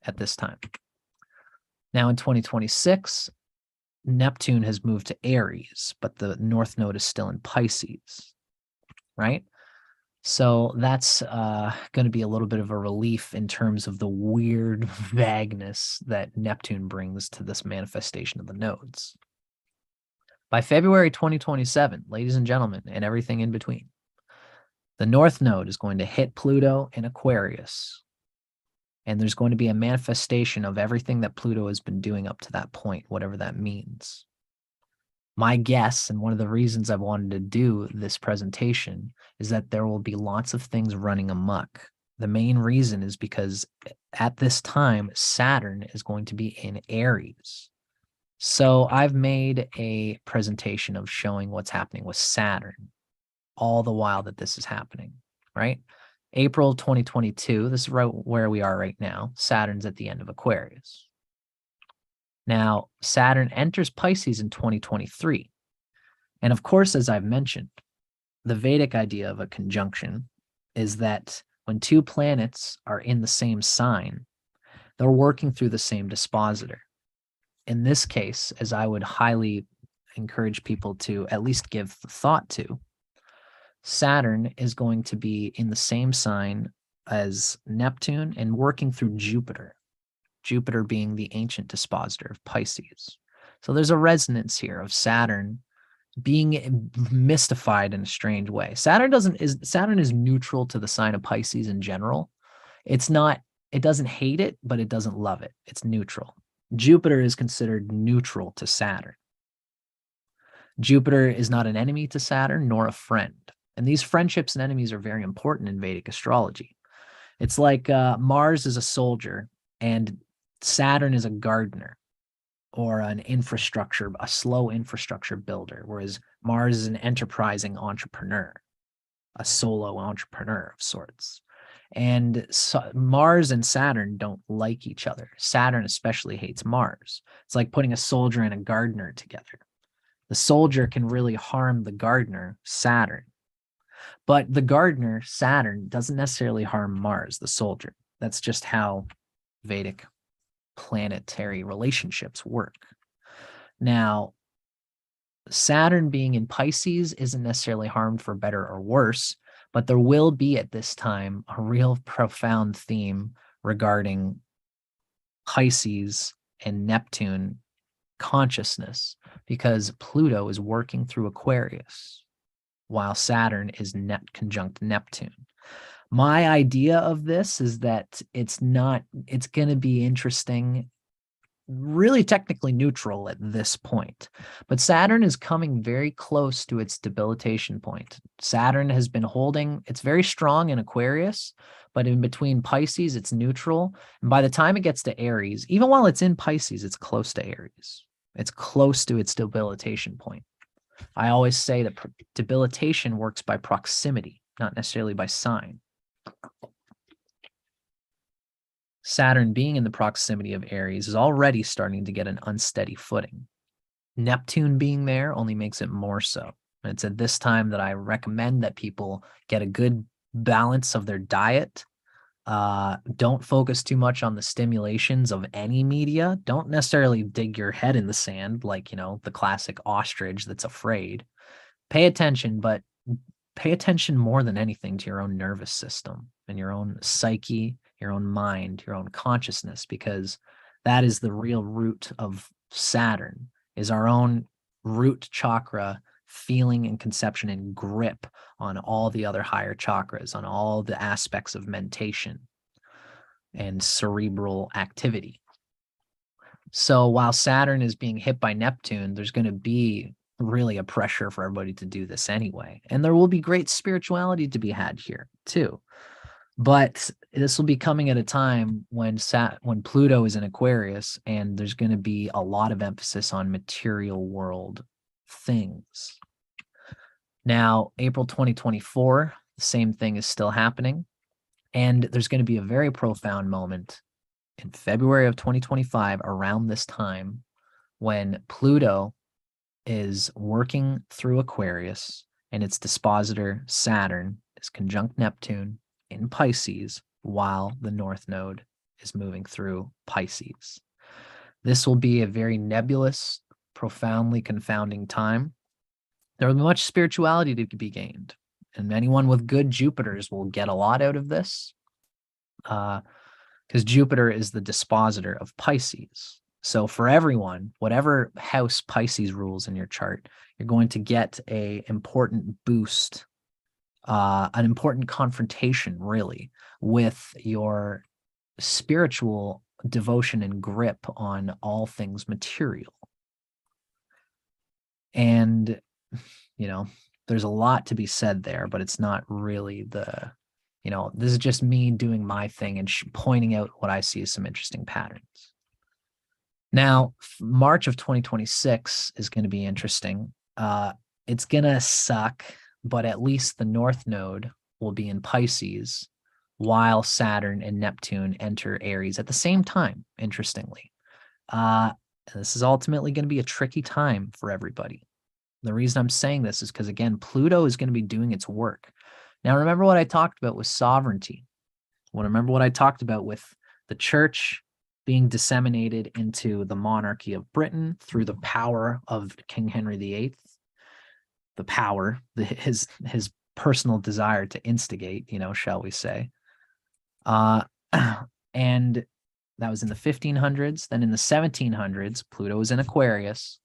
at this time. Now in 2026, Neptune has moved to Aries, but the North Node is still in Pisces, right? So that's going to be a little bit of a relief in terms of the weird vagueness that Neptune brings to this manifestation of the nodes. By February 2027, ladies and gentlemen, and everything in between, the North Node is going to hit Pluto in Aquarius, and there's going to be a manifestation of everything that Pluto has been doing up to that point, whatever that means. My guess, and one of the reasons I've wanted to do this presentation, is that there will be lots of things running amok. The main reason is because at this time, Saturn is going to be in Aries. So I've made a presentation of showing what's happening with Saturn all the while that this is happening, right? April 2022, this is right where we are right now. Saturn's at the end of Aquarius. Now, Saturn enters Pisces in 2023. And of course, as I've mentioned, the Vedic idea of a conjunction is that when two planets are in the same sign, they're working through the same dispositor. In this case, as I would highly encourage people to at least give thought to, Saturn is going to be in the same sign as Neptune and working through Jupiter, Jupiter being the ancient dispositor of Pisces. So there's a resonance here of Saturn being mystified in a strange way. Saturn is neutral to the sign of Pisces in general. It doesn't hate it, but it doesn't love it. It's neutral. Jupiter is considered neutral to Saturn. Jupiter is not an enemy to Saturn nor a friend. And these friendships and enemies are very important in Vedic astrology. It's like Mars is a soldier and Saturn is a gardener or an infrastructure, a slow infrastructure builder, whereas Mars is an enterprising entrepreneur, a solo entrepreneur of sorts. And so Mars and Saturn don't like each other. Saturn especially hates Mars. It's like putting a soldier and a gardener together. The soldier can really harm the gardener, Saturn. But the gardener, Saturn, doesn't necessarily harm Mars, the soldier. That's just how Vedic planetary relationships work. Now, Saturn being in Pisces isn't necessarily harmed for better or worse, but there will be at this time a real profound theme regarding Pisces and Neptune consciousness, because Pluto is working through Aquarius while Saturn is conjunct Neptune. My idea of this is that it's going to be interesting, really technically neutral at this point, but Saturn is coming very close to its debilitation point. Saturn has been holding, it's very strong in Aquarius, but in between Pisces, it's neutral. And by the time it gets to Aries, even while it's in Pisces, it's close to Aries. It's close to its debilitation point. I always say that debilitation works by proximity, not necessarily by sign. Saturn being in the proximity of Aries is already starting to get an unsteady footing. Neptune being there only makes it more so. And it's at this time that I recommend that people get a good balance of their diet. Don't focus too much on the stimulations of any media. Don't necessarily dig your head in the sand like, the classic ostrich that's afraid. Pay attention, but pay attention more than anything to your own nervous system and your own psyche, your own mind, your own consciousness, because that is the real root of Saturn, is our own root chakra feeling and conception and grip on all the other higher chakras, on all the aspects of mentation and cerebral activity. So while Saturn is being hit by Neptune, there's going to be really a pressure for everybody to do this anyway. And there will be great spirituality to be had here too. But this will be coming at a time when Pluto is in Aquarius, and there's going to be a lot of emphasis on material world things. Now, April 2024, the same thing is still happening. And there's going to be a very profound moment in February of 2025 around this time when Pluto is working through Aquarius and its dispositor Saturn is conjunct Neptune in Pisces while the North Node is moving through Pisces. This will be a very nebulous, profoundly confounding time. There will be much spirituality to be gained, and anyone with good Jupiters will get a lot out of this, because Jupiter is the dispositor of Pisces. So for everyone, whatever house Pisces rules in your chart, you're going to get an important boost, an important confrontation, really, with your spiritual devotion and grip on all things material. And, there's a lot to be said there, but it's not really this is just me doing my thing and pointing out what I see as some interesting patterns. Now, March of 2026 is going to be interesting. It's going to suck, but at least the North Node will be in Pisces while Saturn and Neptune enter Aries at the same time, interestingly. This is ultimately going to be a tricky time for everybody. The reason I'm saying this is because, again, Pluto is going to be doing its work. Now, remember what I talked about with sovereignty. Remember what I talked about with the church being disseminated into the monarchy of Britain through the power of King Henry VIII, the power, his personal desire to instigate, shall we say. And that was in the 1500s. Then in the 1700s, Pluto was in Aquarius,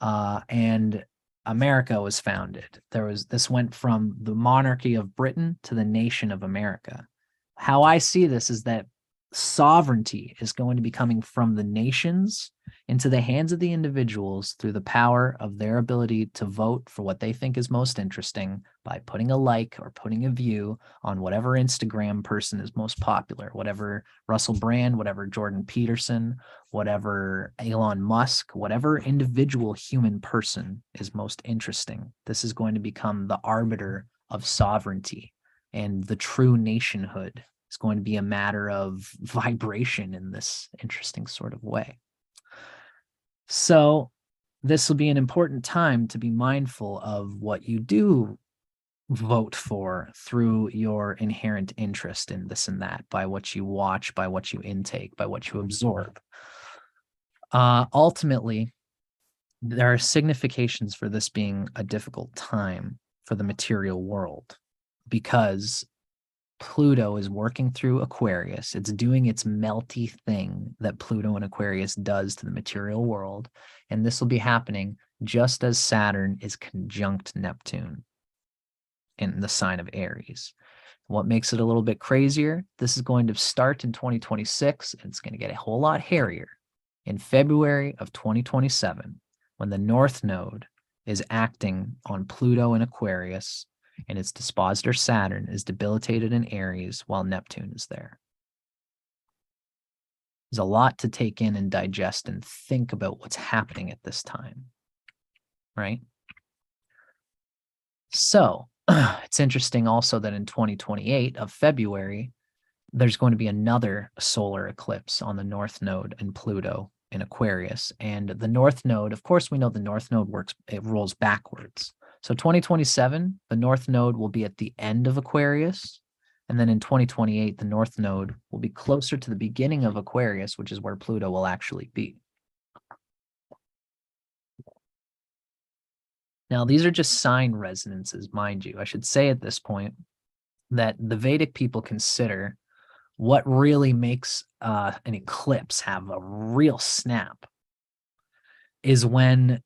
and America was founded. This went from the monarchy of Britain to the nation of America. How I see this is that sovereignty is going to be coming from the nations into the hands of the individuals through the power of their ability to vote for what they think is most interesting by putting a like or putting a view on whatever Instagram person is most popular, whatever Russell Brand, whatever Jordan Peterson, whatever Elon Musk, whatever individual human person is most interesting. This is going to become the arbiter of sovereignty, and the true nationhood is going to be a matter of vibration in this interesting sort of way. So this will be an important time to be mindful of what you do vote for through your inherent interest in this and that, by what you watch, by what you intake, by what you absorb. Ultimately, there are significations for this being a difficult time for the material world, because Pluto is working through Aquarius. It's doing its melty thing that Pluto and Aquarius does to the material world. And this will be happening just as Saturn is conjunct Neptune in the sign of Aries. What makes it a little bit crazier, this is going to start in 2026, and it's going to get a whole lot hairier in February of 2027, when the North Node is acting on Pluto and Aquarius, and its dispositor Saturn is debilitated in Aries while Neptune is there. There's a lot to take in and digest and think about what's happening at this time, right? So it's interesting also that in 2028 of February, there's going to be another solar eclipse on the North Node in Pluto in Aquarius. And the North Node, of course, we know the North Node works, it rolls backwards. So 2027, the North Node will be at the end of Aquarius. And then in 2028, the North Node will be closer to the beginning of Aquarius, which is where Pluto will actually be. Now, these are just sign resonances, mind you. I should say at this point that the Vedic people consider what really makes an eclipse have a real snap is when,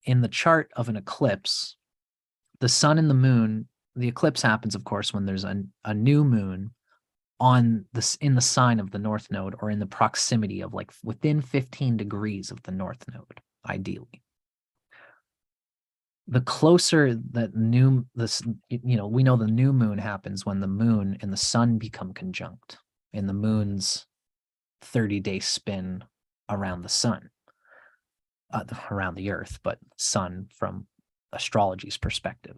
in the chart of an eclipse, the sun and the moon, the eclipse happens, of course, when there's a new moon on this in the sign of the North Node, or in the proximity of, like, within 15 degrees of the North Node, ideally. The closer that we know the new moon happens when the moon and the sun become conjunct in the moon's 30-day spin around the sun, around the earth, but sun from astrology's perspective.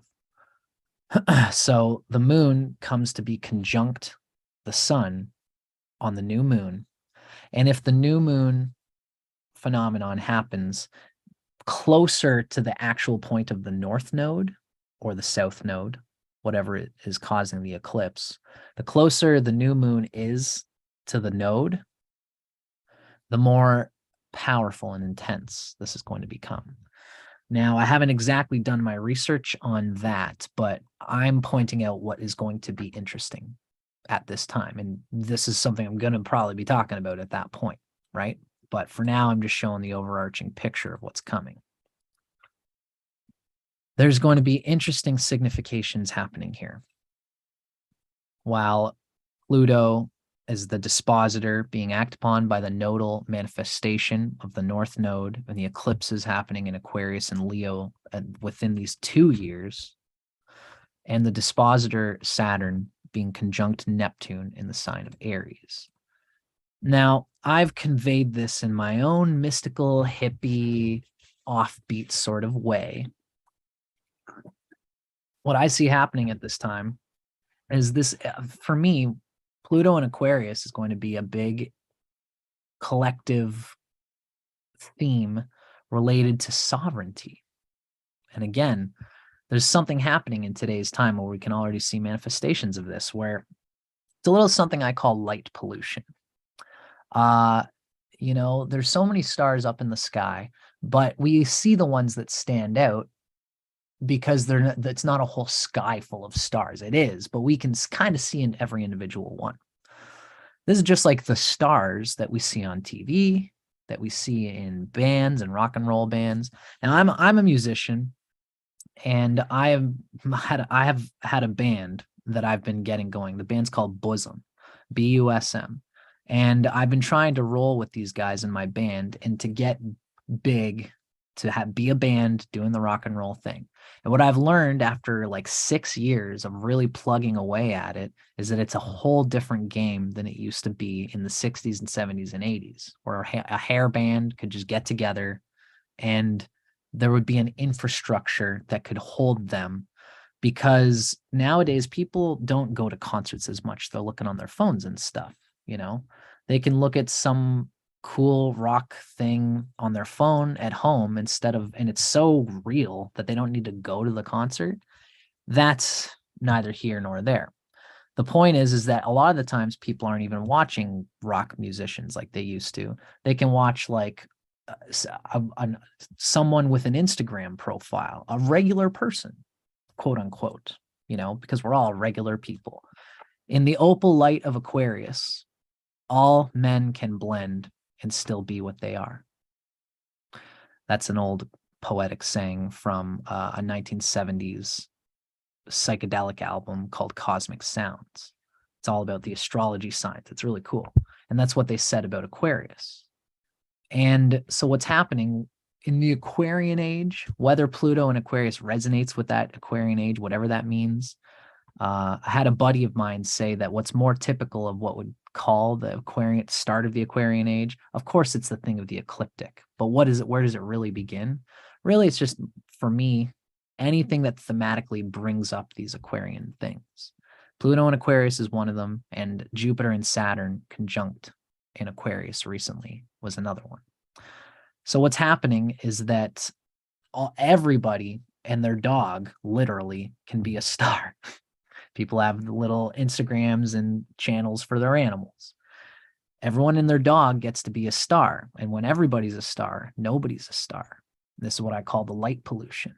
So the moon comes to be conjunct the sun on the new moon. And if the new moon phenomenon happens closer to the actual point of the North Node or the South Node, whatever it is causing the eclipse, the closer the new moon is to the node, the more powerful and intense this is going to become. Now, I haven't exactly done my research on that, but I'm pointing out what is going to be interesting at this time. And this is something I'm going to probably be talking about at that point, right? But for now, I'm just showing the overarching picture of what's coming. There's going to be interesting significations happening here. While Pluto is the dispositor being acted upon by the nodal manifestation of the North Node, and the eclipses happening in Aquarius and Leo within these 2 years, and the dispositor Saturn being conjunct Neptune in the sign of Aries. Now, I've conveyed this in my own mystical, hippie, offbeat sort of way. What I see happening at this time is this, for me, Pluto and Aquarius is going to be a big collective theme related to sovereignty. And again, there's something happening in today's time where we can already see manifestations of this, where it's a little something I call light pollution. There's so many stars up in the sky, but we see the ones that stand out because it's not a whole sky full of stars. It is, but we can kind of see in every individual one. This is just like the stars that we see on TV, that we see in bands and rock and roll bands. Now, I'm a musician, and I have had a band that I've been getting going. The band's called Bosom, BUSM. And I've been trying to roll with these guys in my band and to get big, to be a band doing the rock and roll thing. And what I've learned after like 6 years of really plugging away at it is that it's a whole different game than it used to be in the 60s and 70s and 80s, where a hair band could just get together and there would be an infrastructure that could hold them. Because nowadays people don't go to concerts as much. They're looking on their phones and stuff, you know. They can look at some cool rock thing on their phone at home and it's so real that they don't need to go to the concert. That's neither here nor there. The point is that a lot of the times people aren't even watching rock musicians like they used to. They can watch like someone with an Instagram profile, a regular person, quote unquote, because we're all regular people. In the opal light of Aquarius, all men can blend and still be what they are. That's an old poetic saying from a 1970s psychedelic album called Cosmic Sounds. It's all about the astrology science. It's really cool. And that's what they said about Aquarius. And so what's happening in the Aquarian age, whether Pluto and Aquarius resonates with that Aquarian age, whatever that means, I had a buddy of mine say that what's more typical of what would call the Aquarian start of the Aquarian age, of course, it's the thing of the ecliptic. But what is it? Where does it really begin? Really, it's just, for me, anything that thematically brings up these Aquarian things. Pluto and Aquarius is one of them, and Jupiter and Saturn conjunct in Aquarius recently was another one. So what's happening is that everybody and their dog literally can be a star. People have little Instagrams and channels for their animals. Everyone and their dog gets to be a star. And when everybody's a star, nobody's a star. This is what I call the light pollution.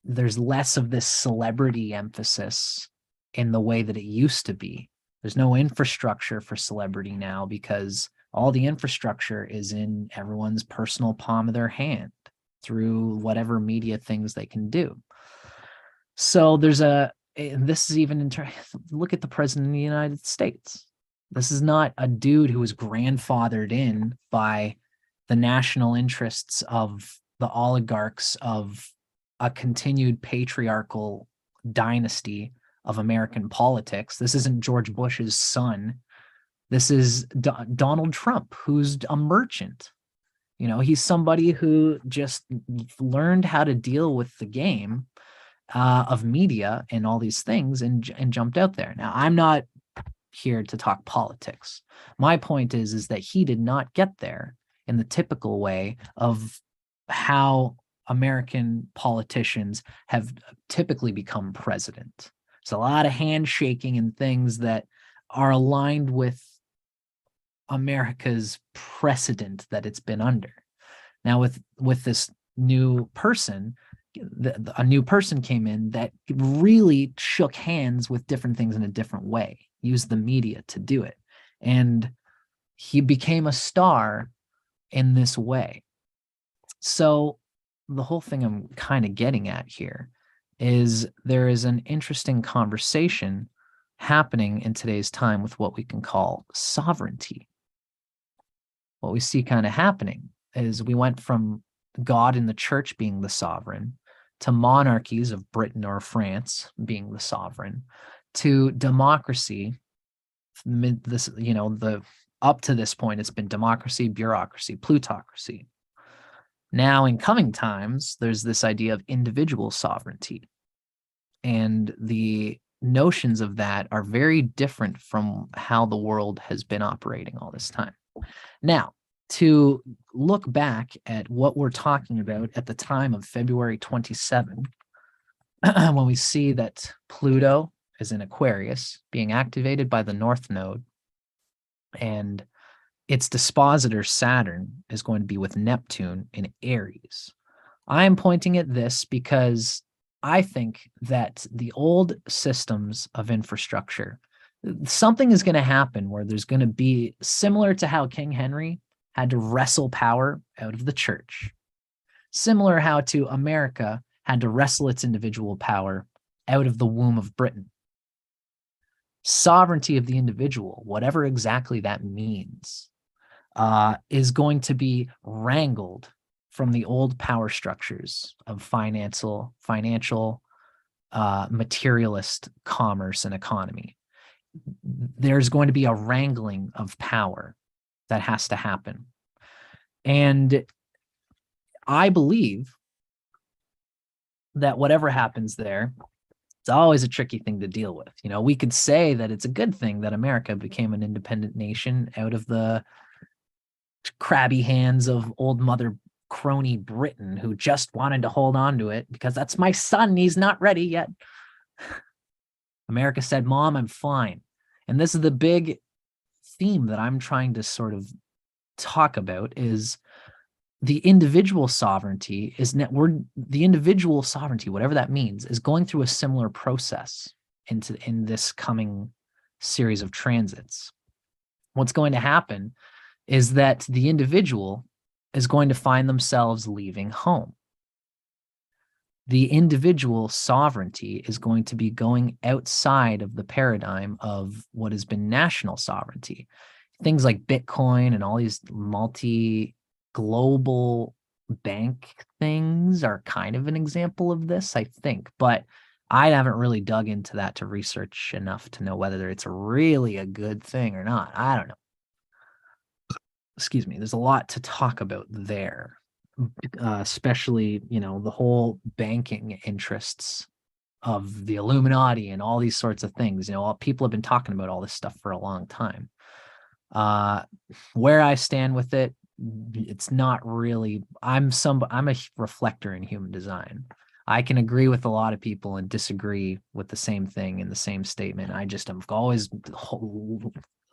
There's less of this celebrity emphasis in the way that it used to be. There's no infrastructure for celebrity now because all the infrastructure is in everyone's personal palm of their hand through whatever media things they can do. So this is even look at the president of the United States. This is not a dude who was grandfathered in by the national interests of the oligarchs of a continued patriarchal dynasty of American politics. This isn't George Bush's son. This is Donald Trump, who's a merchant. He's somebody who just learned how to deal with the game of media and all these things and jumped out there. Now, I'm not here to talk politics. My point is that he did not get there in the typical way of how American politicians have typically become president. It's a lot of handshaking and things that are aligned with America's precedent that it's been under. Now, with this new person, a new person came in that really shook hands with different things in a different way, used the media to do it. And he became a star in this way. So the whole thing I'm kind of getting at here is there is an interesting conversation happening in today's time with what we can call sovereignty. What we see kind of happening is we went from God and the church being the sovereign to monarchies of Britain or France being the sovereign to democracy. Up to this point, it's been democracy, bureaucracy, plutocracy. Now, in coming times, there's this idea of individual sovereignty. And the notions of that are very different from how the world has been operating all this time. Now, to look back at what we're talking about at the time of February 27, when we see that Pluto is in Aquarius, being activated by the North Node, and its dispositor Saturn is going to be with Neptune in Aries. I am pointing at this because I think that the old systems of infrastructure, something is going to happen where there's going to be similar to how King Henry had to wrestle power out of the church, similar how to America had to wrestle its individual power out of the womb of Britain. Sovereignty of the individual, whatever exactly that means, is going to be wrangled from the old power structures of financial, materialist commerce and economy. There's going to be a wrangling of power that has to happen. And I believe that whatever happens there, it's always a tricky thing to deal with. You know, we could say that it's a good thing that America became an independent nation out of the crabby hands of old mother crony Britain, who just wanted to hold on to it because that's my son. He's not ready yet. America said, Mom, I'm fine. And this is the big theme that I'm trying to sort of talk about, is the individual sovereignty the individual sovereignty, whatever that means, is going through a similar process in this coming series of transits. What's going to happen is that the individual is going to find themselves leaving home. The individual sovereignty is going to be going outside of the paradigm of what has been national sovereignty. Things like Bitcoin and all these multi-global bank things are kind of an example of this, I think. But I haven't really dug into that to research enough to know whether it's really a good thing or not. I don't know. Excuse me. There's a lot to talk about there. Especially, you know, the whole banking interests of the Illuminati and all these sorts of things. You know, people have been talking about all this stuff for a long time. Where I stand with it, it's not really, I'm a reflector in human design. I can agree with a lot of people and disagree with the same thing in the same statement. I'm always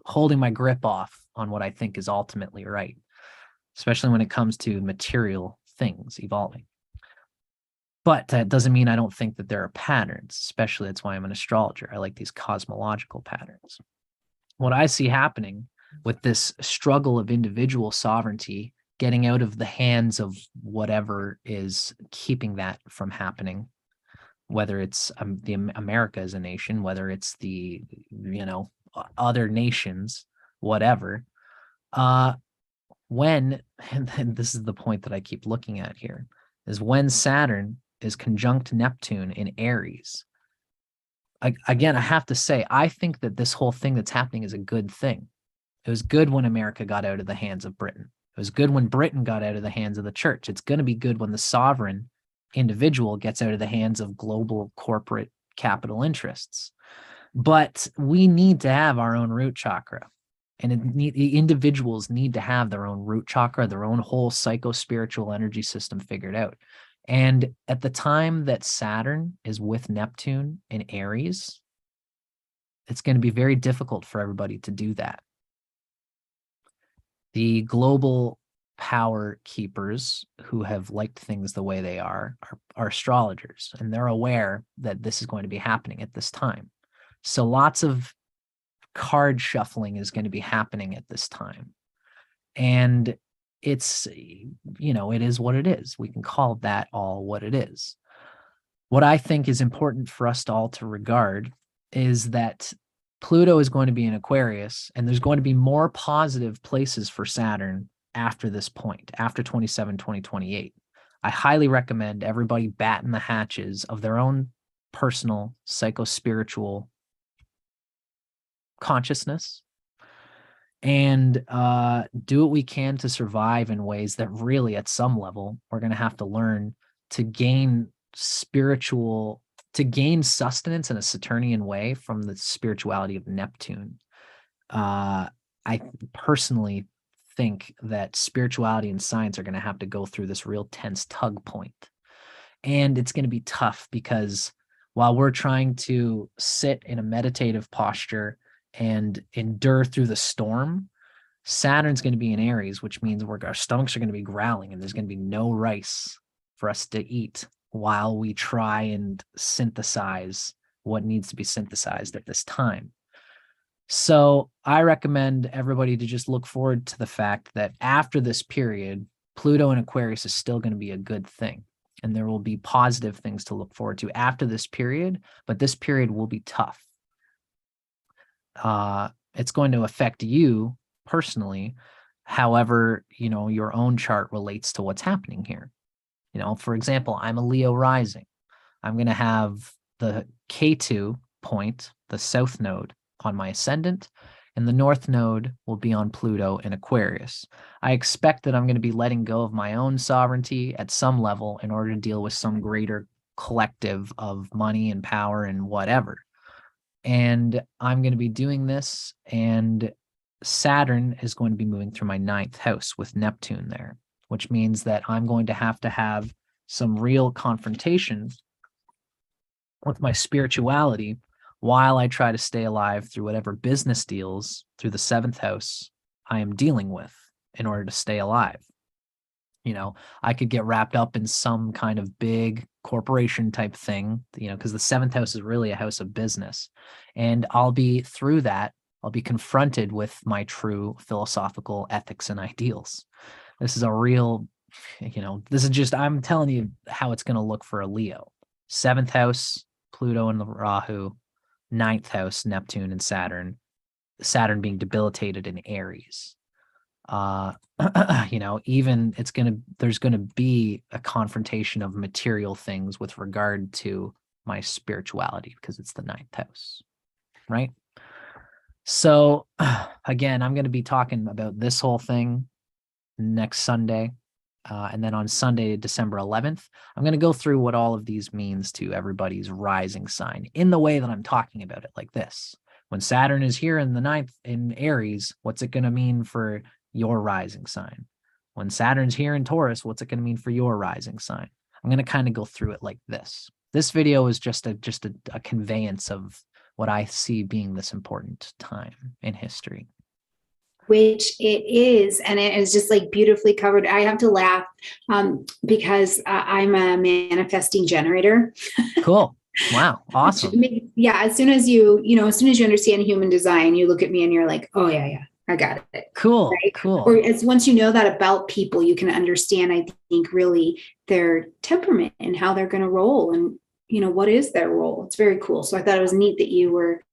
holding my grip off on what I think is ultimately right, especially when it comes to material things evolving. But that doesn't mean I don't think that there are patterns, especially that's why I'm an astrologer. I like these cosmological patterns. What I see happening with this struggle of individual sovereignty, getting out of the hands of whatever is keeping that from happening, whether it's the America as a nation, whether it's the, you know, other nations, whatever, when, and this is the point that I keep looking at here, is when Saturn is conjunct Neptune in Aries. Again, I have to say, I think that this whole thing that's happening is a good thing. It was good when America got out of the hands of Britain. It was good when Britain got out of the hands of the church. It's going to be good when the sovereign individual gets out of the hands of global corporate capital interests. But we need to have our own root chakra. And the individuals need to have their own root chakra, their own whole psycho-spiritual energy system figured out. And at the time that Saturn is with Neptune in Aries, it's going to be very difficult for everybody to do that. The global power keepers who have liked things the way they are astrologers, and they're aware that this is going to be happening at this time. So lots of card shuffling is going to be happening at this time. And it's, you know, it is what it is. We can call that all what it is. What I think is important for us to all to regard is that Pluto is going to be in Aquarius, and there's going to be more positive places for Saturn after this point, after 2028. I highly recommend everybody batten the hatches of their own personal psycho-spiritual consciousness and do what we can to survive in ways that really, at some level, we're going to have to learn to gain sustenance in a Saturnian way from the spirituality of Neptune. I personally think that spirituality and science are going to have to go through this real tense tug point. And it's going to be tough because while we're trying to sit in a meditative posture and endure through the storm, Saturn's going to be in Aries, which means our stomachs are going to be growling and there's going to be no rice for us to eat while we try and synthesize what needs to be synthesized at this time. So I recommend everybody to just look forward to the fact that after this period, Pluto in Aquarius is still going to be a good thing. And there will be positive things to look forward to after this period, but this period will be tough. it's going to affect you personally, however, your own chart relates to what's happening here. For example, I'm a Leo rising. I'm going to have the K2 point, the south node, on my ascendant, and the north node will be on Pluto in Aquarius. I expect that I'm going to be letting go of my own sovereignty at some level in order to deal with some greater collective of money and power and whatever. And I'm going to be doing this, and Saturn is going to be moving through my 9th house with Neptune there, which means that I'm going to have some real confrontations with my spirituality while I try to stay alive through whatever business deals through the 7th house I am dealing with in order to stay alive. I could get wrapped up in some kind of big corporation type thing, because the 7th house is really a house of business. And I'll be confronted with my true philosophical ethics and ideals. This is a real, I'm telling you how it's going to look for a Leo. 7th house, Pluto and Rahu, 9th house, Neptune and Saturn being debilitated in Aries. There's going to be a confrontation of material things with regard to my spirituality because it's the 9th house, right? So again, I'm going to be talking about this whole thing next Sunday. And then on Sunday, December 11th, I'm going to go through what all of these means to everybody's rising sign in the way that I'm talking about it, like this. When Saturn is here in the 9th in Aries, what's it going to mean for your rising sign? When Saturn's here in Taurus, what's it going to mean for your rising sign? I'm going to kind of go through it like this. This video is just a conveyance of what I see being this important time in history. Which it is, and it is just like beautifully covered. I have to laugh because I'm a manifesting generator. Cool. Wow. Awesome. Yeah. As soon as you understand human design, you look at me and you're like, oh yeah, I got it. Cool. Right? Cool. Or once you know that about people, you can understand, I think, really their temperament and how they're going to roll and, what is their role. It's very cool. So I thought it was neat that you were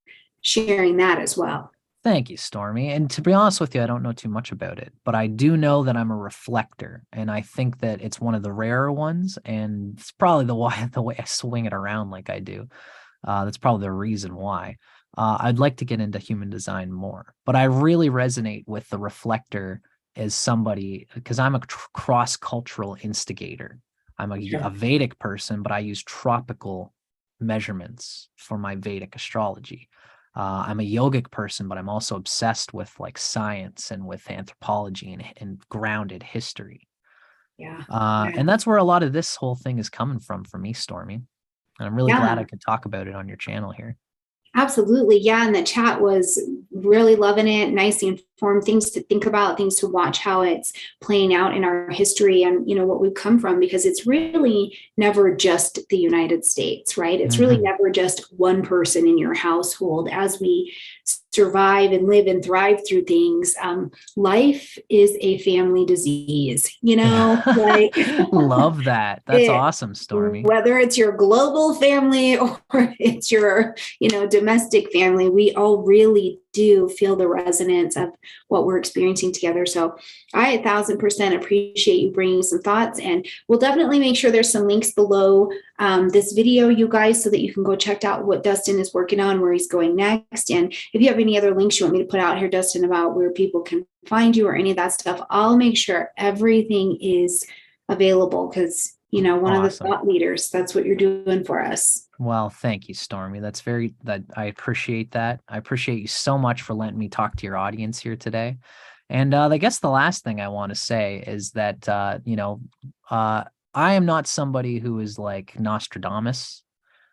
sharing that as well. Thank you, Stormie. And to be honest with you, I don't know too much about it, but I do know that I'm a reflector, and I think that it's one of the rarer ones, and it's probably the way I swing it around like I do. That's probably the reason why. I'd like to get into human design more, but I really resonate with the reflector as somebody, because I'm a cross-cultural instigator. I'm a Vedic person, but I use tropical measurements for my Vedic astrology. I'm a yogic person, but I'm also obsessed with like science and with anthropology and grounded history. Yeah. And that's where a lot of this whole thing is coming from for me, Stormie. And I'm really glad I could talk about it on your channel here. Absolutely. Yeah. And the chat was really loving it. Nicely informed, things to think about, things to watch, how it's playing out in our history and, what we've come from, because it's really never just the United States, right? It's really never just one person in your household. As we survive and live and thrive through things, life is a family disease, like love that. That's awesome, Stormie. Whether it's your global family or it's your, domestic family, we all really do feel the resonance of what we're experiencing together. So I 1,000% appreciate you bringing some thoughts, and we'll definitely make sure there's some links below this video, you guys, so that you can go check out what Dustin is working on, where he's going next. And if you have any other links you want me to put out here, Dustin, about where people can find you or any of that stuff, I'll make sure everything is available, because one of the thought leaders, that's what you're doing for us. Well, thank you, Stormie. I appreciate that. I appreciate you so much for letting me talk to your audience here today. And I guess the last thing I want to say is that, I am not somebody who is like Nostradamus.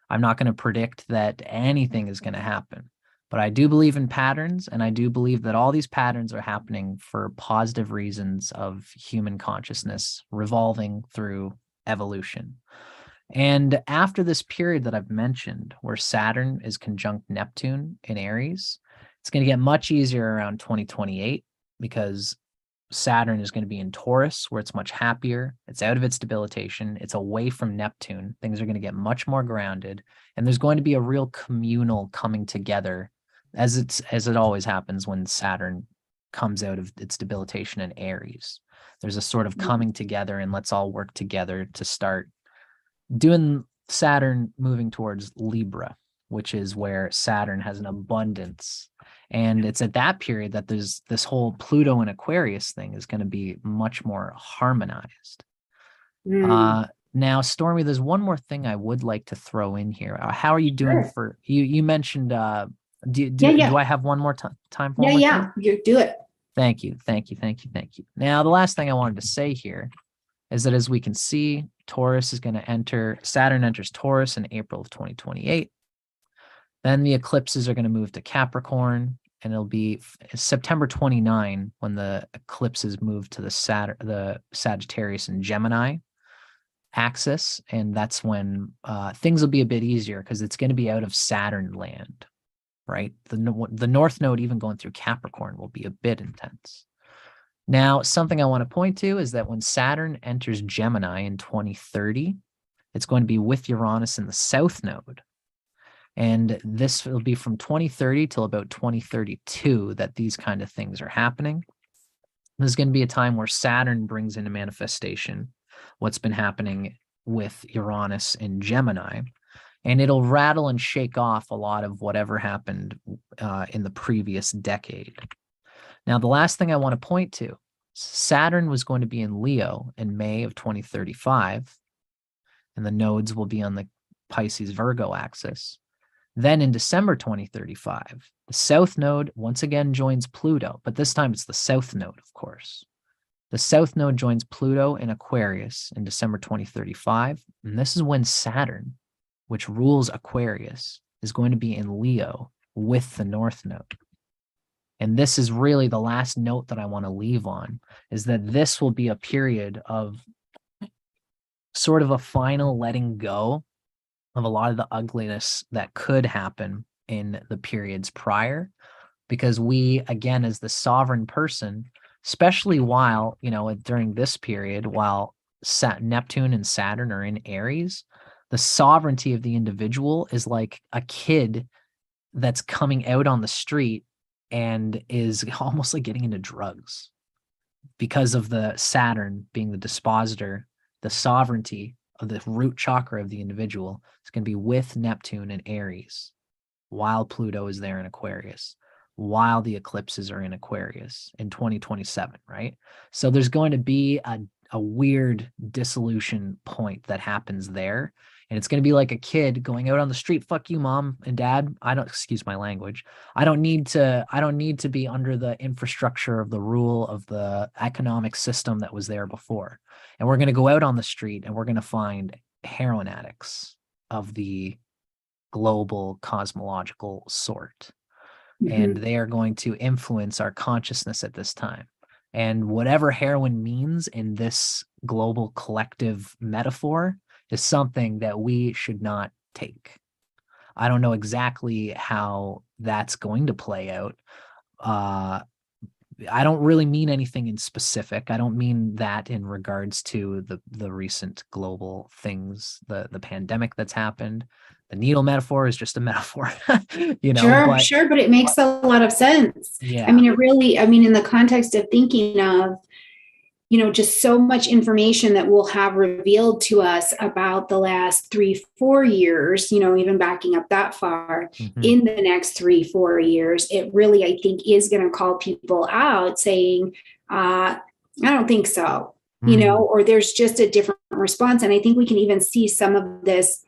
I'm not going to predict that anything is going to happen, but I do believe in patterns, and I do believe that all these patterns are happening for positive reasons of human consciousness revolving through evolution. And after this period that I've mentioned, where Saturn is conjunct Neptune in Aries, it's going to get much easier around 2028, because Saturn is going to be in Taurus, where it's much happier. It's out of its debilitation. It's away from Neptune. Things are going to get much more grounded, and there's going to be a real communal coming together as it always happens when Saturn comes out of its debilitation in Aries. There's a sort of coming together, and let's all work together to start doing Saturn moving towards Libra, which is where Saturn has an abundance. And it's at that period that there's this whole Pluto and Aquarius thing is going to be much more harmonized. Now, Stormie, there's one more thing I would like to throw in here. How are you doing for you mentioned do I have one more time for one more thing? You do it. Thank you. Now, the last thing I wanted to say here is that, as we can see, Saturn enters Taurus in April of 2028. Then the eclipses are going to move to Capricorn, and it'll be September 29 when the eclipses move to the Sagittarius and Gemini axis. And that's when things will be a bit easier, because it's going to be out of Saturn land, right? The North Node, even going through Capricorn, will be a bit intense. Now, something I want to point to is that when Saturn enters Gemini in 2030, it's going to be with Uranus in the South Node. And this will be from 2030 till about 2032 that these kind of things are happening. There's going to be a time where Saturn brings into manifestation what's been happening with Uranus in Gemini, and it'll rattle and shake off a lot of whatever happened in the previous decade. Now, the last thing I want to point to, Saturn was going to be in Leo in May of 2035, and the nodes will be on the Pisces-Virgo axis. Then in December 2035, the South Node once again joins Pluto, but this time it's the South Node, of course. The South Node joins Pluto in Aquarius in December 2035, and this is when Saturn, which rules Aquarius, is going to be in Leo with the North Node. And this is really the last note that I want to leave on, is that this will be a period of sort of a final letting go of a lot of the ugliness that could happen in the periods prior, because we, again, as the sovereign person, especially while, during this period, while Neptune and Saturn are in Aries, the sovereignty of the individual is like a kid that's coming out on the street and is almost like getting into drugs because of the Saturn being the dispositor. The sovereignty of the root chakra of the individual is going to be with Neptune and Aries, while Pluto is there in Aquarius, while the eclipses are in Aquarius in 2027, right? So there's going to be a weird dissolution point that happens there. And it's going to be like a kid going out on the street. Fuck you, mom and dad. Excuse my language. I don't need to be under the infrastructure of the rule of the economic system that was there before. And we're going to go out on the street and we're going to find heroin addicts of the global cosmological sort. And they are going to influence our consciousness at this time. And whatever heroin means in this global collective metaphor is something that we should not take. I don't know exactly how that's going to play out. I don't really mean anything in specific. I don't mean that in regards to the recent global things, the pandemic that's happened. The needle metaphor is just a metaphor, Sure, but it makes a lot of sense. Yeah. I mean, in the context of thinking of, just so much information that we'll have revealed to us about the last 3-4 years, even backing up that far in the next 3-4 years, it really, I think, is going to call people out saying, I don't think so, or there's just a different response. And I think we can even see some of this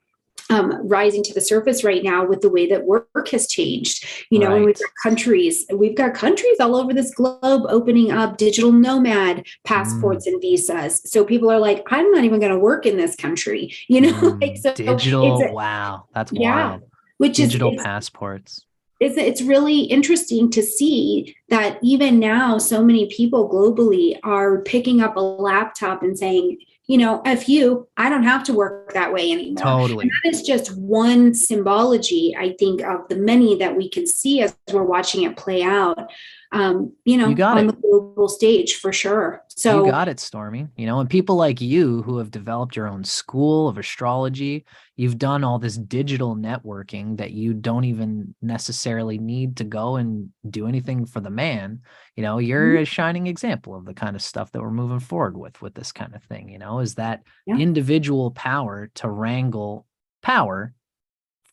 rising to the surface right now with the way that work has changed, Right. And we've got countries all over this globe opening up digital nomad passports and visas. So people are like, I'm not even going to work in this country, digital. Wow. That's wild. Which digital passports. It's really interesting to see that even now, so many people globally are picking up a laptop and saying, F you, I don't have to work that way anymore. Totally. And that is just one symbology, I think, of the many that we can see as we're watching it play out. You got on it. the global stage for sure. You So got it, Stormy. And people like you who have developed your own school of astrology, you've done all this digital networking that you don't even necessarily need to go and do anything for the man. You're a shining example of the kind of stuff that we're moving forward with this kind of thing, is that yeah, individual power to wrangle power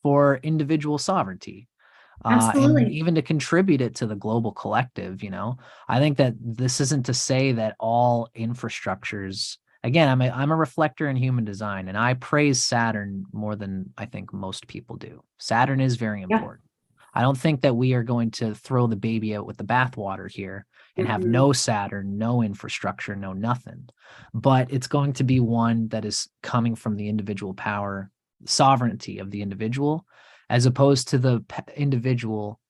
for individual sovereignty. And absolutely. even to contribute it to the global collective. I think that this isn't to say that all infrastructures, again, I'm a reflector in human design, and I praise Saturn more than I think most people do. Saturn is very Yeah. important. I don't think that we are going to throw the baby out with the bathwater here and have Mhm. no Saturn, no infrastructure, no nothing. But it's going to be one that is coming from the individual power, sovereignty of the individual, as opposed to the individual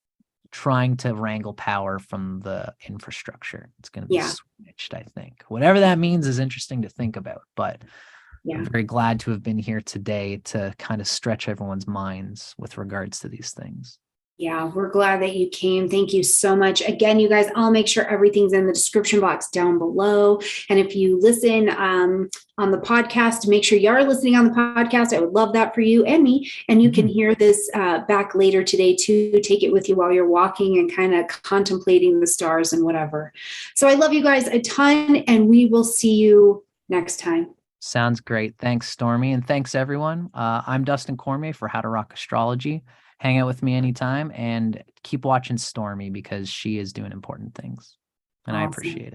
trying to wrangle power from the infrastructure. It's going to be Yeah. switched, I think. Whatever that means is interesting to think about, but I'm Yeah. very glad to have been here today to kind of stretch everyone's minds with regards to these things. Yeah, we're glad that you came. Thank you so much. Again, you guys, I'll make sure everything's in the description box down below. And if you listen on the podcast, make sure you are listening on the podcast. I would love that for you and me. And you can hear this back later today too. Take it with you while you're walking and kind of contemplating the stars and whatever. So I love you guys a ton, and we will see you next time. Sounds great. Thanks, Stormy. And thanks, everyone. I'm Dustin Cormier for How to Rock Astrology. Hang out with me anytime and keep watching Stormy because she is doing important things. And I Awesome. appreciate it.